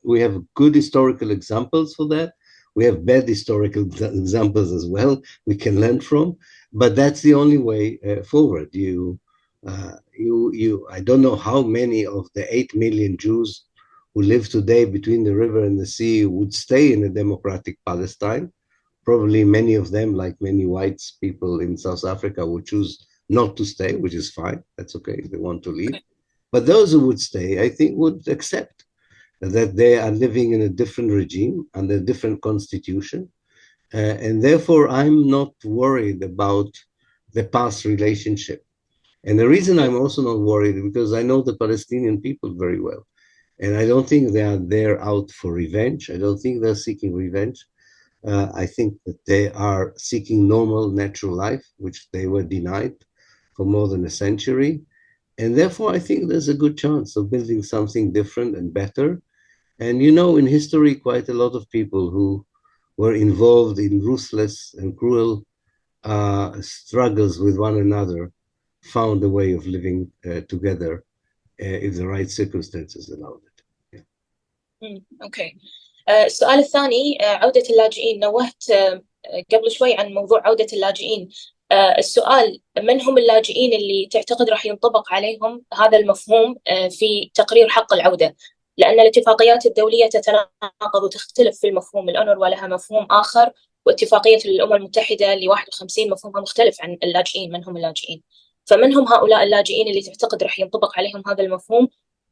we have good historical examples for that. We have bad historical examples as well we can learn from, but that's the only way forward. I don't know how many of the 8 million Jews who live today between the river and the sea would stay in a democratic Palestine. Probably many of them, like many white people in South Africa, would choose not to stay, which is fine. That's okay if they want to leave. But those who would stay, I think, would accept that they are living in a different regime under a different constitution. And therefore, I'm not worried about the past relationship. And the reason I'm also not worried is because I know the Palestinian people very well. And I don't think they are there out for revenge. I don't think they're seeking revenge. I think that they are seeking normal, natural life, which they were denied for more than a century. And therefore, I think there's a good chance of building something different and better. And you know, in history, quite a lot of people who were involved in ruthless and cruel struggles with one another found a way of living together if the right circumstances allowed it.
أوكي. السؤال الثاني عودة اللاجئين. نوهت قبل شوي عن موضوع عودة اللاجئين. السؤال: من هم اللاجئين اللي تعتقد راح ينطبق عليهم هذا المفهوم في تقرير حق العودة؟ لأن الاتفاقيات الدولية تتناقض وتختلف في المفهوم. الأونروا لها مفهوم آخر، واتفاقية الأمم المتحدة ل 51 مفهومها مختلف عن اللاجئين. من هم اللاجئين؟ فمن هم هؤلاء اللاجئين اللي تعتقد راح ينطبق عليهم هذا المفهوم؟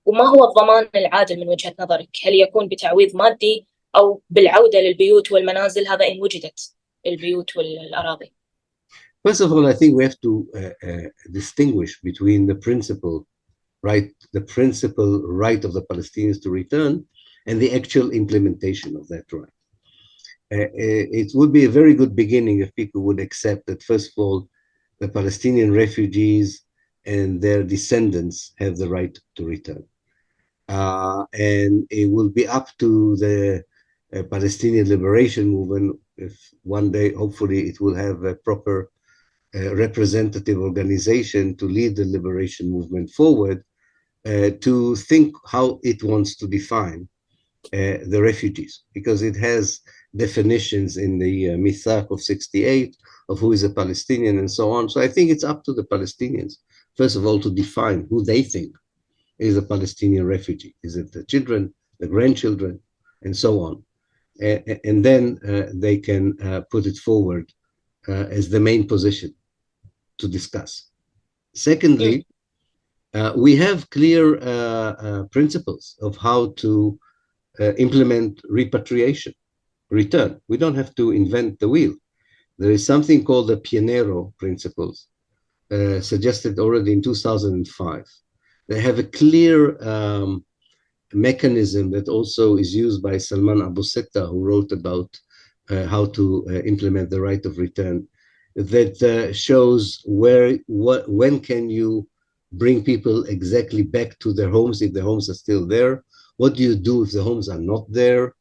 وما هو الضمان العادل من وجهة نظرك؟ هل يكون بتعويض مادي أو بالعودة للبيوت والمنازل، هذا إن وجدت البيوت والأراضي؟
First of all, I think we have to distinguish between the principle right of the Palestinians to return and the actual implementation of that right. It would be a very good beginning if people would accept that, first of all, the Palestinian refugees and their descendants have the right to return. And it will be up to the Palestinian Liberation Movement, if one day, hopefully, it will have a proper representative organization to lead the liberation movement forward, to think how it wants to define the refugees, because it has definitions in the Mithaq of 68 of who is a Palestinian and so on. So I think it's up to the Palestinians, first of all, to define who they think is a Palestinian refugee. Is it the children, the grandchildren, and so on? And then they can put it forward as the main position to discuss. Secondly, we have clear principles of how to implement repatriation, return. We don't have to invent the wheel. There is something called the Pienero principles, suggested already in 2005. They have a clear mechanism that also is used by Salman Abu Sitta, who wrote about how to implement the right of return, that shows when can you bring people exactly back to their homes if the homes are still there. What do you do if the homes are not there?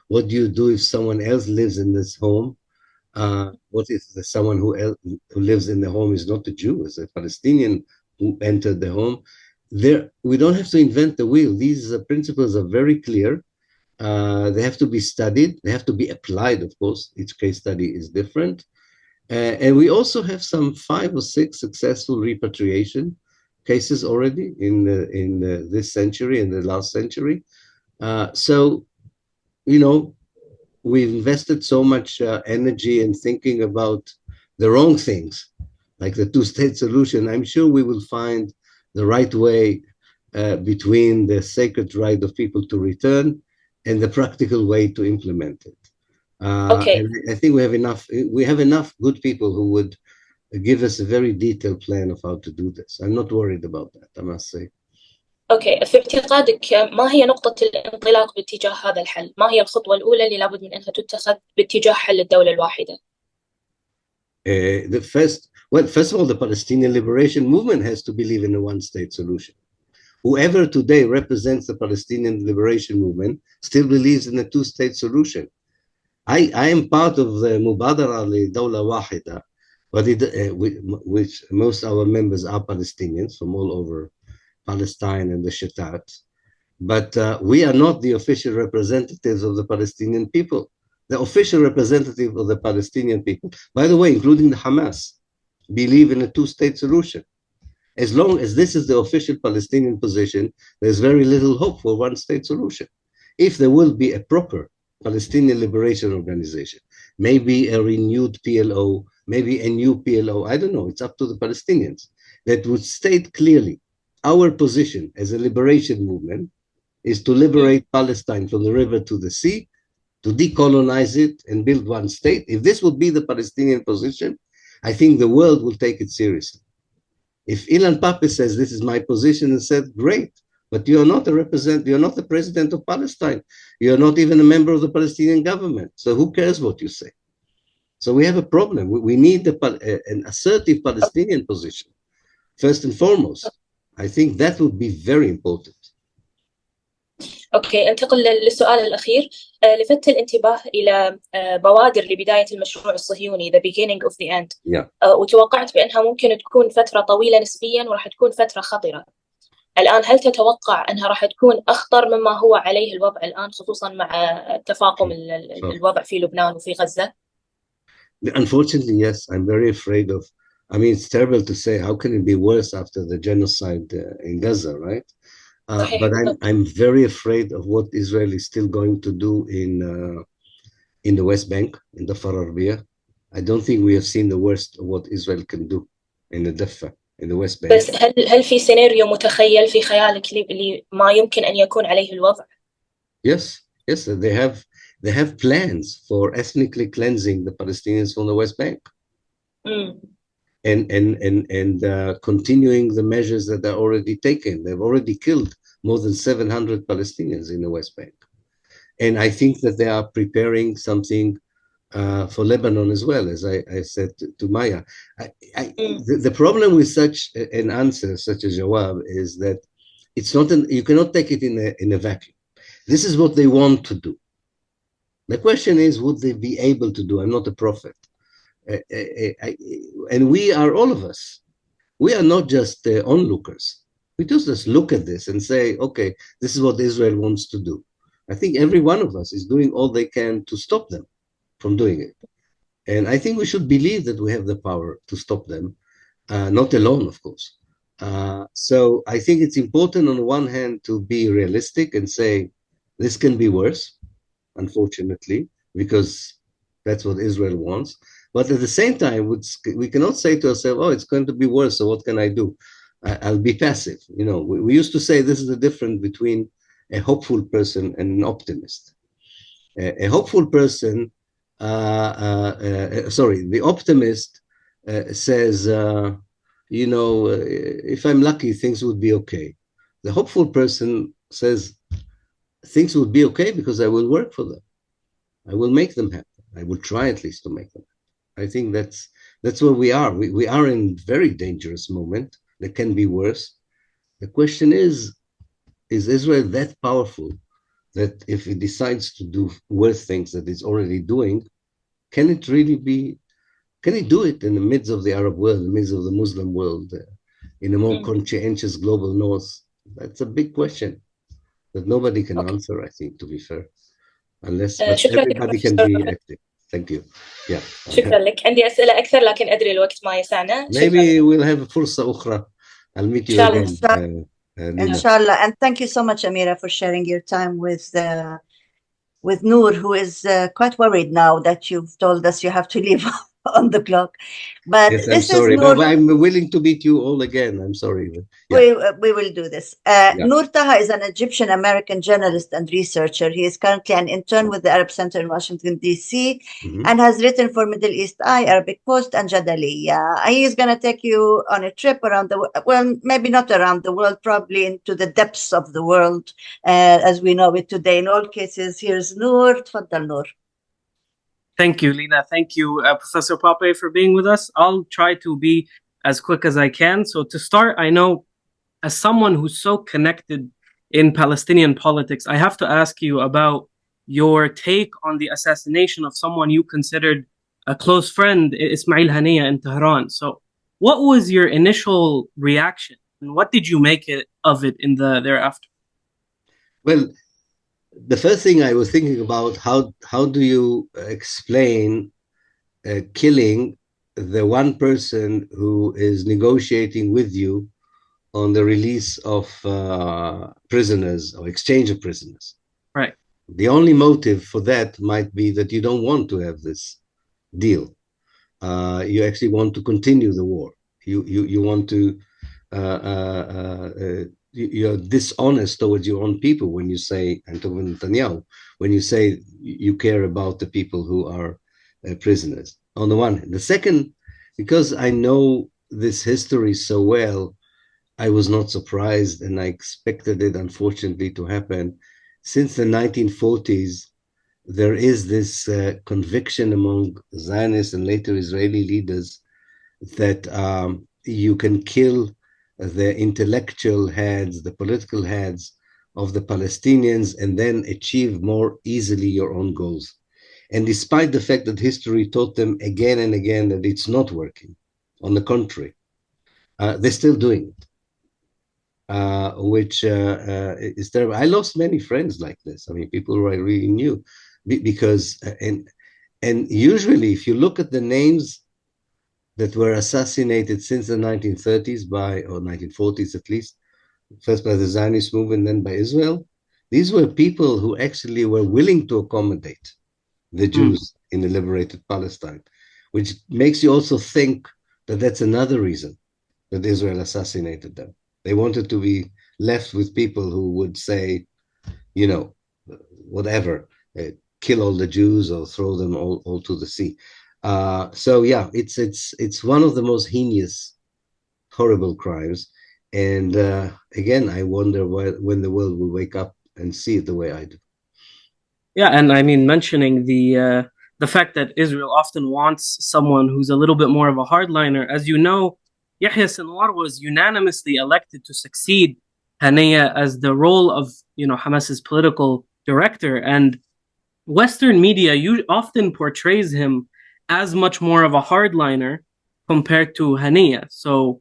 What do you do if someone else lives in this home? What if someone who lives in the home is not a Jew, is a Palestinian who entered the home? We don't have to invent the wheel. These principles are very clear. They have to be studied. They have to be applied, of course. Each case study is different. And we also have some 5 or 6 successful repatriation cases already in this century, in the last century. So, you know, we've invested so much energy in thinking about the wrong things, like the two-state solution. I'm sure we will find the right way between the sacred right of people to return and the practical way to implement it.
Okay.
And I think we have enough good people who would give us a very detailed plan of how to do this. I'm not worried about that, I must say.
أوكي، في اعتقادك ما هي نقطة الانطلاق باتجاه هذا الحل؟ ما هي الخطوة الأولى اللي لابد من أنها تتخذ باتجاه حل الدولة الواحدة؟
First of all, the Palestinian Liberation Movement has to believe in a one-state solution. Whoever today represents the Palestinian Liberation Movement still believes in a two-state solution. I am part of the Mubadara li Dawla Wahida, but which most of our members are Palestinians from all over Palestine and the Shatat. But we are not the official representatives of the Palestinian people. The official representative of the Palestinian people, by the way, including the Hamas, believe in a two-state solution. As long as this is the official Palestinian position, there's very little hope for one-state solution. If there will be a proper Palestinian Liberation Organization, maybe a renewed PLO, maybe a new PLO, I don't know, it's up to the Palestinians, that would state clearly our position as a liberation movement is to liberate Palestine from the river to the sea, to decolonize it and build one state. If this would be the Palestinian position, I think the world will take it seriously. If Ilan Pappé says this is my position and said, great, but you're not the president of Palestine. You're not even a member of the Palestinian government. So who cares what you say? So we have a problem. We need an assertive Palestinian position, first and foremost. I think that would be very important.
أوكي، انتقل للسؤال الأخير. لفت الانتباه إلى بوادر لبداية المشروع الصهيوني The Beginning of the End. وتوقعت بأنها ممكن تكون فترة طويلة نسبيا وراح تكون فترة خطرة. الآن هل تتوقع أنها راح تكون أخطر مما هو عليه الوضع الآن، خصوصا مع تفاقم الوضع في لبنان وفي غزة؟
Unfortunately, yes. I'm very afraid of. I mean, it's terrible to say. How can it be worse after the genocide in Gaza, right? But I'm very afraid of what Israel is still going to do in the West Bank, in the Fararbia. I don't think we have seen the worst of what Israel can do in the Dafa, in the West Bank.
بس هل في سيناريو متخيل في خيالك اللي ما يمكن أن يكون عليه الوضع؟
Yes, they have plans for ethnically cleansing the Palestinians from the West Bank. And continuing the measures that are already taken. They've already killed more than 700 Palestinians in the West Bank. And I think that they are preparing something for Lebanon as well, as I said to Maya. The problem with such an answer, such a jawab, is that it's not you cannot take it in a vacuum. This is what they want to do. The question is, would they be able to do? I'm not a prophet. And we are, all of us, we are not just onlookers. We just look at this and say, okay, this is what Israel wants to do. I think every one of us is doing all they can to stop them from doing it. And I think we should believe that we have the power to stop them, not alone, of course. So I think it's important on the one hand to be realistic and say, this can be worse, unfortunately, because that's what Israel wants. But at the same time, we cannot say to ourselves, oh, it's going to be worse, so what can I do? I'll be passive. You know, we used to say this is the difference between a hopeful person and an optimist. A hopeful person, the optimist says, you know, if I'm lucky, things would be okay. The hopeful person says, things would be okay because I will work for them. I will make them happen. I will try at least to make them happen. I think that's where we are. We are in a very dangerous moment. That can be worse. The question is Israel that powerful that if it decides to do worse things that it's already doing, can it really be, can it do it in the midst of the Arab world, in the midst of the Muslim world, in a more conscientious global north? That's a big question that nobody can answer, I think, to be fair, unless everybody can be active. Thank you. Yeah.
شكرا لك. عندي أسئلة أكثر لكن أدري الوقت ما يسعنا.
Maybe we'll have فرصة أخرى. I'll meet you again.
Inshallah. And thank you so much, Amira, for sharing your time with Noor, who is quite worried now that you've told us you have to leave on the clock. But
yes,
this
I'm sorry,
is Noor.
but I'm willing to meet you all again. I'm sorry. Yeah.
We will do this. Noor Taha is an Egyptian-American journalist and researcher. He is currently an intern with the Arab Center in Washington, D.C., and has written for Middle East Eye, Arabic Post, and Jadaliya. He is going to take you on a trip around the world, well, maybe not around the world, probably into the depths of the world as we know it today. In all cases, here's Noor. Tfaddal, Noor.
Thank you, Lina. Thank you, Professor Pape, for being with us. I'll try to be as quick as I can. So to start, I know as someone who's so connected in Palestinian politics, I have to ask you about your take on the assassination of someone you considered a close friend, Ismail Haniyeh, in Tehran. So what was your initial reaction and what did you make of it in the thereafter?
Well, the first thing I was thinking about, how do you explain killing the one person who is negotiating with you on the release of prisoners or exchange of prisoners?
Right.
The only motive for that might be that you don't want to have this deal. You actually want to continue the war. You want to you're dishonest towards your own people when you say, and to Netanyahu, when you say you care about the people who are prisoners, on the one hand. The second, because I know this history so well, I was not surprised and I expected it, unfortunately, to happen. Since the 1940s, there is this conviction among Zionists and later Israeli leaders that you can kill the intellectual heads, the political heads of the Palestinians, and then achieve more easily your own goals. And despite the fact that history taught them again and again that it's not working, on the contrary, they're still doing it, which is terrible. I lost many friends like this. I mean, people who I really knew, because, and usually if you look at the names that were assassinated since the 1930s or 1940s at least, first by the Zionist movement, then by Israel. These were people who actually were willing to accommodate the Jews in the liberated Palestine, which makes you also think that that's another reason that Israel assassinated them. They wanted to be left with people who would say, you know, whatever, kill all the Jews or throw them all to the sea. So yeah, it's one of the most heinous, horrible crimes. And again, I wonder when the world will wake up and see it the way I do.
Yeah, and I mean, mentioning the fact that Israel often wants someone who's a little bit more of a hardliner. As you know, Yahya Sinwar was unanimously elected to succeed Haniya as the role of, Hamas's political director, and Western media often portrays him as much more of a hardliner compared to Haniya. So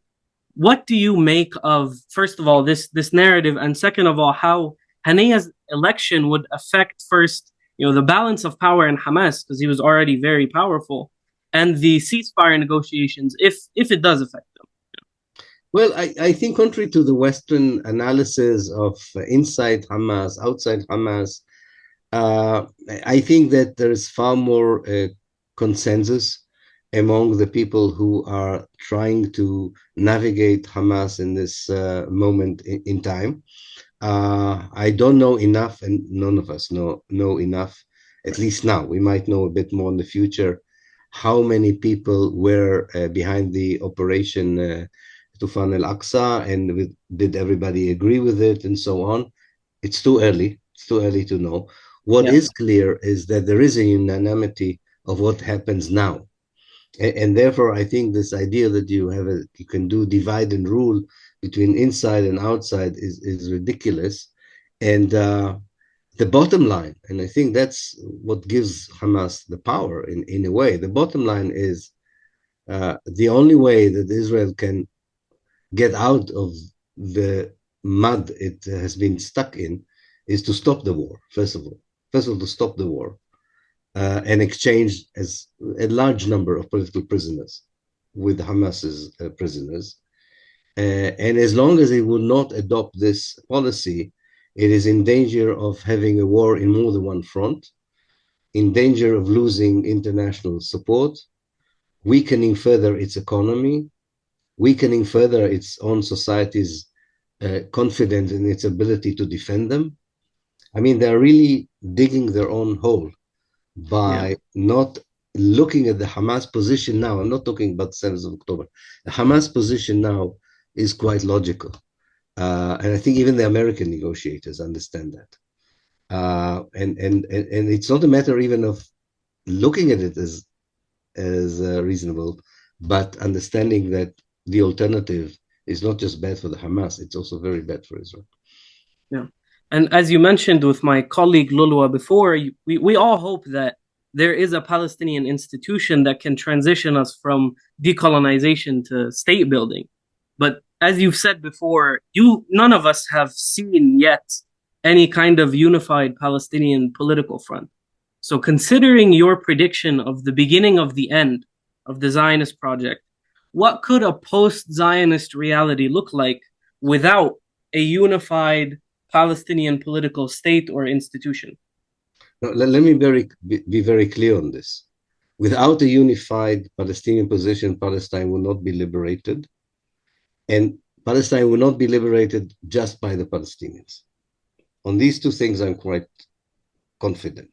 what do you make of, first of all, this narrative, and second of all, how Haniya's election would affect first, the balance of power in Hamas, because he was already very powerful, and the ceasefire negotiations, if it does affect them?
Well, I think contrary to the Western analysis of inside Hamas, outside Hamas, I think that there is far more consensus among the people who are trying to navigate Hamas in this moment in time. I don't know enough, and none of us know enough, at least now. We might know a bit more in the future, how many people were behind the operation Tufan al-Aqsa, and did everybody agree with it, and so on. It's too early. It's too early to know. What is clear is that there is a unanimity of what happens now. And therefore, I think this idea that you can do divide and rule between inside and outside is ridiculous. And the bottom line, and I think that's what gives Hamas the power in a way, the bottom line is the only way that Israel can get out of the mud it has been stuck in is to stop the war, first of all. First of all, to stop the war and exchange as a large number of political prisoners with Hamas's prisoners. And as long as it will not adopt this policy, it is in danger of having a war in more than one front, in danger of losing international support, weakening further its economy, weakening further its own society's confidence in its ability to defend them. I mean, they're really digging their own hole by not looking at the Hamas position now. I'm not talking about the 7th of October. The Hamas position now is quite logical. And I think even the American negotiators understand that. And it's not a matter even of looking at it as reasonable, but understanding that the alternative is not just bad for the Hamas, it's also very bad for Israel.
Yeah. And as you mentioned with my colleague Lulwa before, we all hope that there is a Palestinian institution that can transition us from decolonization to state building. But as you've said before, none of us have seen yet any kind of unified Palestinian political front. So considering your prediction of the beginning of the end of the Zionist project, what could a post-Zionist reality look like without a unified Palestinian political state or institution?
Now, let me be very clear on this. Without a unified Palestinian position, Palestine will not be liberated. And Palestine will not be liberated just by the Palestinians. On these two things, I'm quite confident.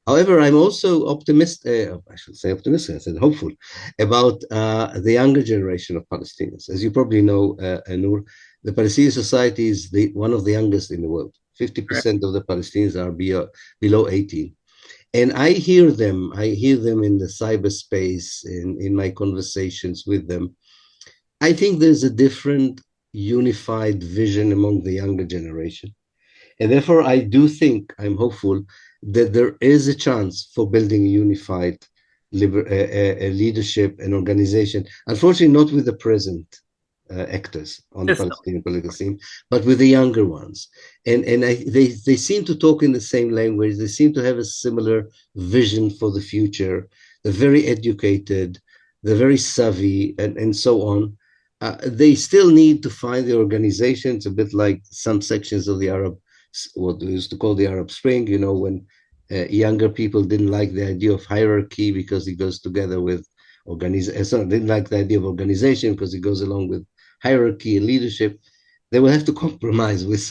However, I'm also optimistic, I should say optimistic, I said hopeful, about the younger generation of Palestinians. As you probably know, Noor, the Palestinian society is one of the youngest in the world. 50% of the Palestinians are below 18. And I hear them in the cyberspace, in my conversations with them. I think there's a different unified vision among the younger generation. And therefore, I do think, I'm hopeful, that there is a chance for building a unified leadership and organization. Unfortunately, not with the present actors on the Palestinian political scene, but with the younger ones. And they seem to talk in the same language. They seem to have a similar vision for the future. They're very educated. They're very savvy, and so on. They still need to find the organization. It's a bit like some sections of the Arab, what we used to call the Arab Spring, when younger people didn't like the idea of hierarchy because it goes together with didn't like the idea of organization because it goes along with hierarchy and leadership. They will have to compromise with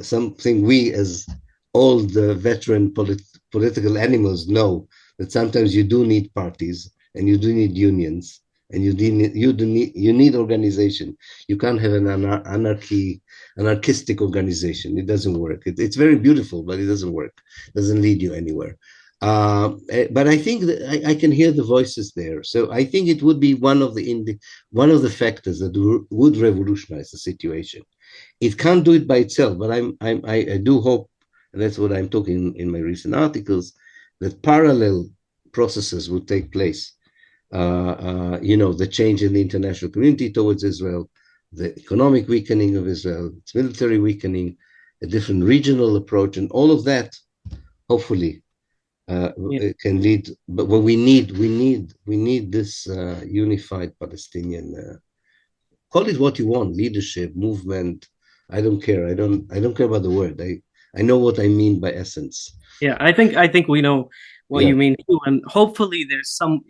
something we as old veteran political animals know, that sometimes you do need parties and you do need unions and you need organization. You can't have an anarchistic organization. It doesn't work. It's very beautiful, but it doesn't work. It doesn't lead you anywhere. But I think that I can hear the voices there. So I think it would be one of the factors that would revolutionize the situation. It can't do it by itself, but I do hope, and that's what I'm talking in my recent articles, that parallel processes will take place. The change in the international community towards Israel, the economic weakening of Israel, its military weakening, a different regional approach, and all of that, hopefully, it can lead. But what we need this unified Palestinian. Call it what you want, leadership, movement. I don't care. I don't care about the word. I know what I mean by essence.
Yeah, I think we know what you mean too, and hopefully there's some.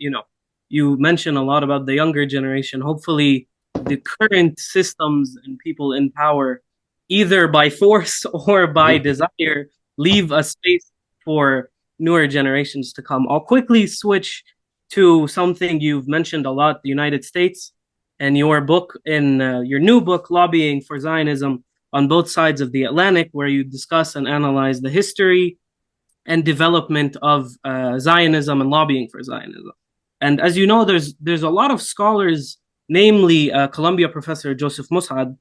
You mentioned a lot about the younger generation. Hopefully, the current systems and people in power, either by force or by desire, leave a space for newer generations to come. I'll quickly switch to something you've mentioned a lot: the United States, and your book, in your new book, Lobbying for Zionism on Both Sides of the Atlantic, where you discuss and analyze the history and development of Zionism and lobbying for Zionism. And as you know, there's a lot of scholars, namely Columbia professor Joseph Mus'ad,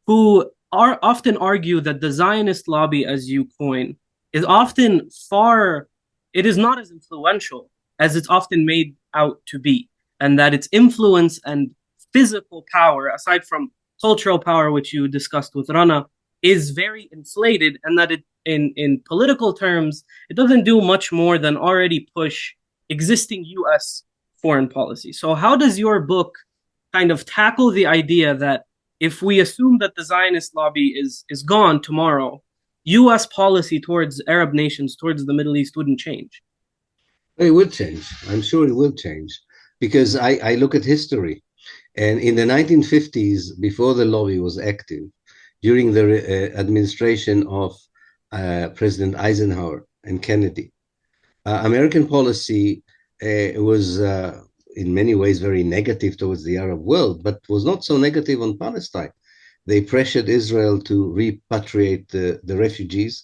who often argue that the Zionist lobby, as you coin, is often it is not as influential as it's often made out to be, and that its influence and physical power, aside from cultural power, which you discussed with Rana, is very inflated, and that it, in political terms, it doesn't do much more than already push existing U.S. foreign policy. So how does your book kind of tackle the idea that if we assume that the Zionist lobby is gone tomorrow, U.S. policy towards Arab nations, towards the Middle East, wouldn't change?
It will change. I'm sure it will change, because I look at history. And in the 1950s, before the lobby was active, during the administration of President Eisenhower and Kennedy, American policy was in many ways very negative towards the Arab world, but was not so negative on Palestine. They pressured Israel to repatriate the refugees.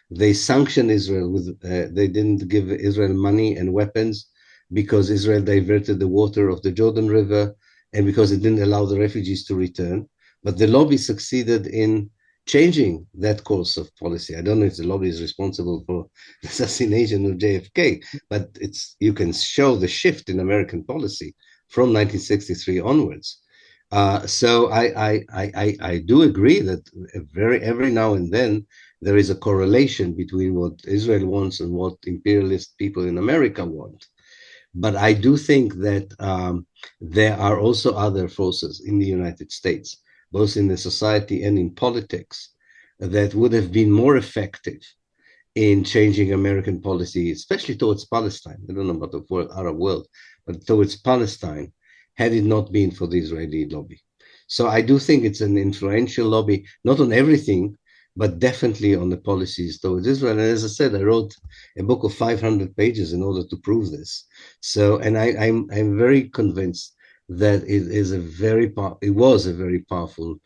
They sanctioned Israel they didn't give Israel money and weapons because Israel diverted the water of the Jordan River, and because it didn't allow the refugees to return. But the lobby succeeded in changing that course of policy. I don't know if the lobby is responsible for the assassination of JFK, but you can show the shift in American policy from 1963 onwards. So I do agree that every now and then there is a correlation between what Israel wants and what imperialist people in America want. But I do think that there are also other forces in the United States, both in the society and in politics, that would have been more effective in changing American policy, especially towards Palestine. I don't know about the Arab world, but towards Palestine, had it not been for the Israeli lobby. So I do think it's an influential lobby, not on everything, but definitely on the policies towards Israel. And as I said, I wrote a book of 500 pages in order to prove this. So, and I'm very convinced that it was a very powerful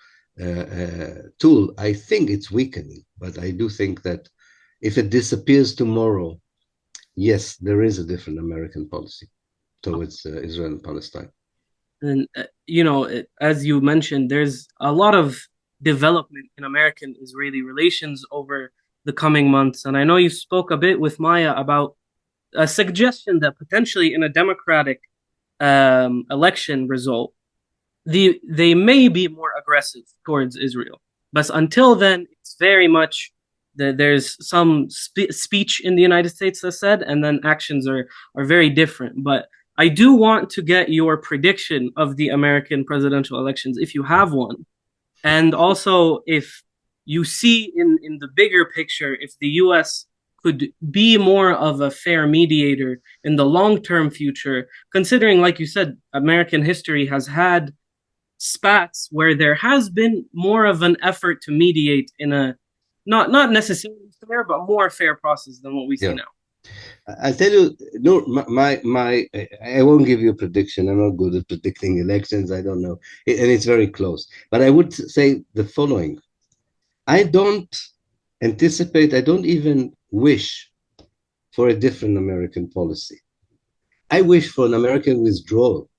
tool. I think it's weakening, but I do think that if it disappears tomorrow, yes, there is a different American policy towards Israel and Palestine.
And, as you mentioned, there's a lot of development in American-Israeli relations over the coming months. And I know you spoke a bit with Maya about a suggestion that potentially in a democratic election result, they may be more aggressive towards Israel. But until then, it's very much there's some speech in the United States that's said, and then actions are very different. But I do want to get your prediction of the American presidential elections, if you have one. And also, if you see in the bigger picture, if the U.S. could be more of a fair mediator in the long-term future, considering, like you said, American history has had spats where there has been more of an effort to mediate in a not necessarily fair, but more fair process than what we see now.
I'll tell you, no, I won't give you a prediction. I'm not good at predicting elections. I don't know. And it's very close. But I would say the following. I don't anticipate, I don't even wish for a different American policy. I wish for an American withdrawal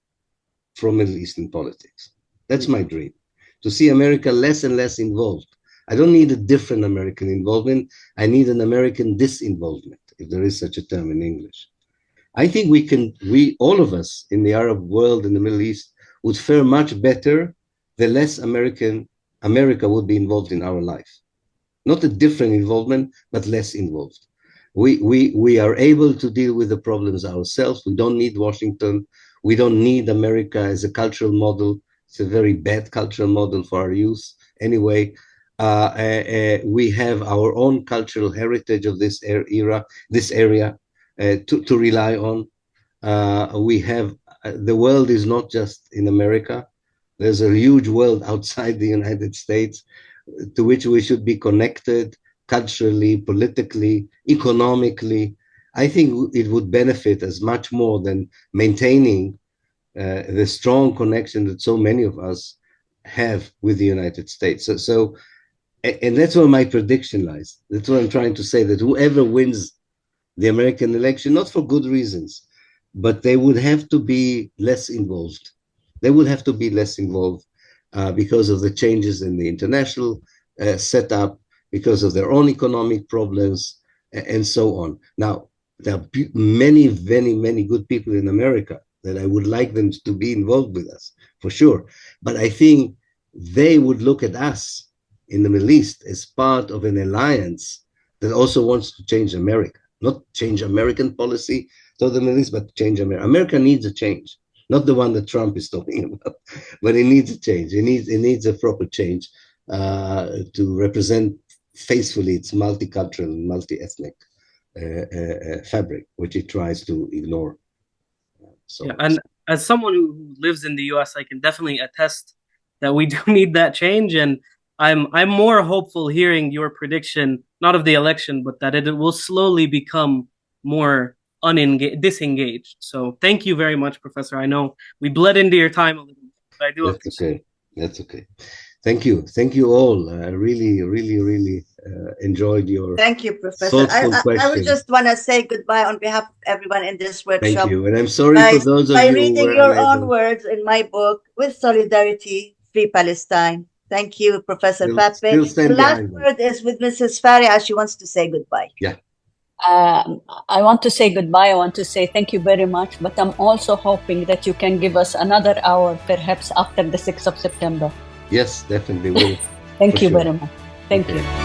from Middle Eastern politics. That's my dream. to see America less and less involved. I don't need a different American involvement. I need an American disinvolvement, if there is such a term in English. I think we, all of us in the Arab world, in the Middle East, would fare much better the less America would be involved in our life. Not a different involvement, but less involved. We are able to deal with the problems ourselves. We don't need Washington. We don't need America as a cultural model. It's a very bad cultural model for our youth. Anyway, we have our own cultural heritage of this area to rely on. We have, the world is not just in America. There's a huge world outside the United States to which we should be connected culturally, politically, economically. I think it would benefit us much more than maintaining the strong connection that so many of us have with the United States. And that's where my prediction lies. That's what I'm trying to say, that whoever wins the American election, not for good reasons, but they would have to be less involved. They would have to be less involved because of the changes in the international setup, because of their own economic problems, and so on. Now, there are many, many, many good people in America that I would like them to be involved with us, for sure. But I think they would look at us in the Middle East as part of an alliance that also wants to change America, not change American policy to the Middle East, but change America. America needs a change, not the one that Trump is talking about, but it needs a change. It needs a proper change to represent faithfully its multicultural and multi-ethnic fabric, which it tries to ignore.
And as someone who lives in the US, I can definitely attest that we do need that change. And I'm more hopeful hearing your prediction, not of the election, but that it will slowly become more disengaged. So thank you very much, Professor. I know we bled into your time a little bit, but I do appreciate it.
That's okay. Thank you. Thank you all. I really, really, really enjoyed your
Thank you, Professor. I would just want to say goodbye on behalf of everyone in this workshop.
Thank you. And I'm sorry for those of you
by reading your own words in my book, With Solidarity, Free Palestine. Thank you, Professor Pape. The last word is with Mrs. Faria as she wants to say goodbye.
Yeah.
I want to say goodbye. I want to say thank you very much, but I'm also hoping that you can give us another hour, perhaps after the 6th of September.
Yes, definitely will.
Thank you very much. Thank you.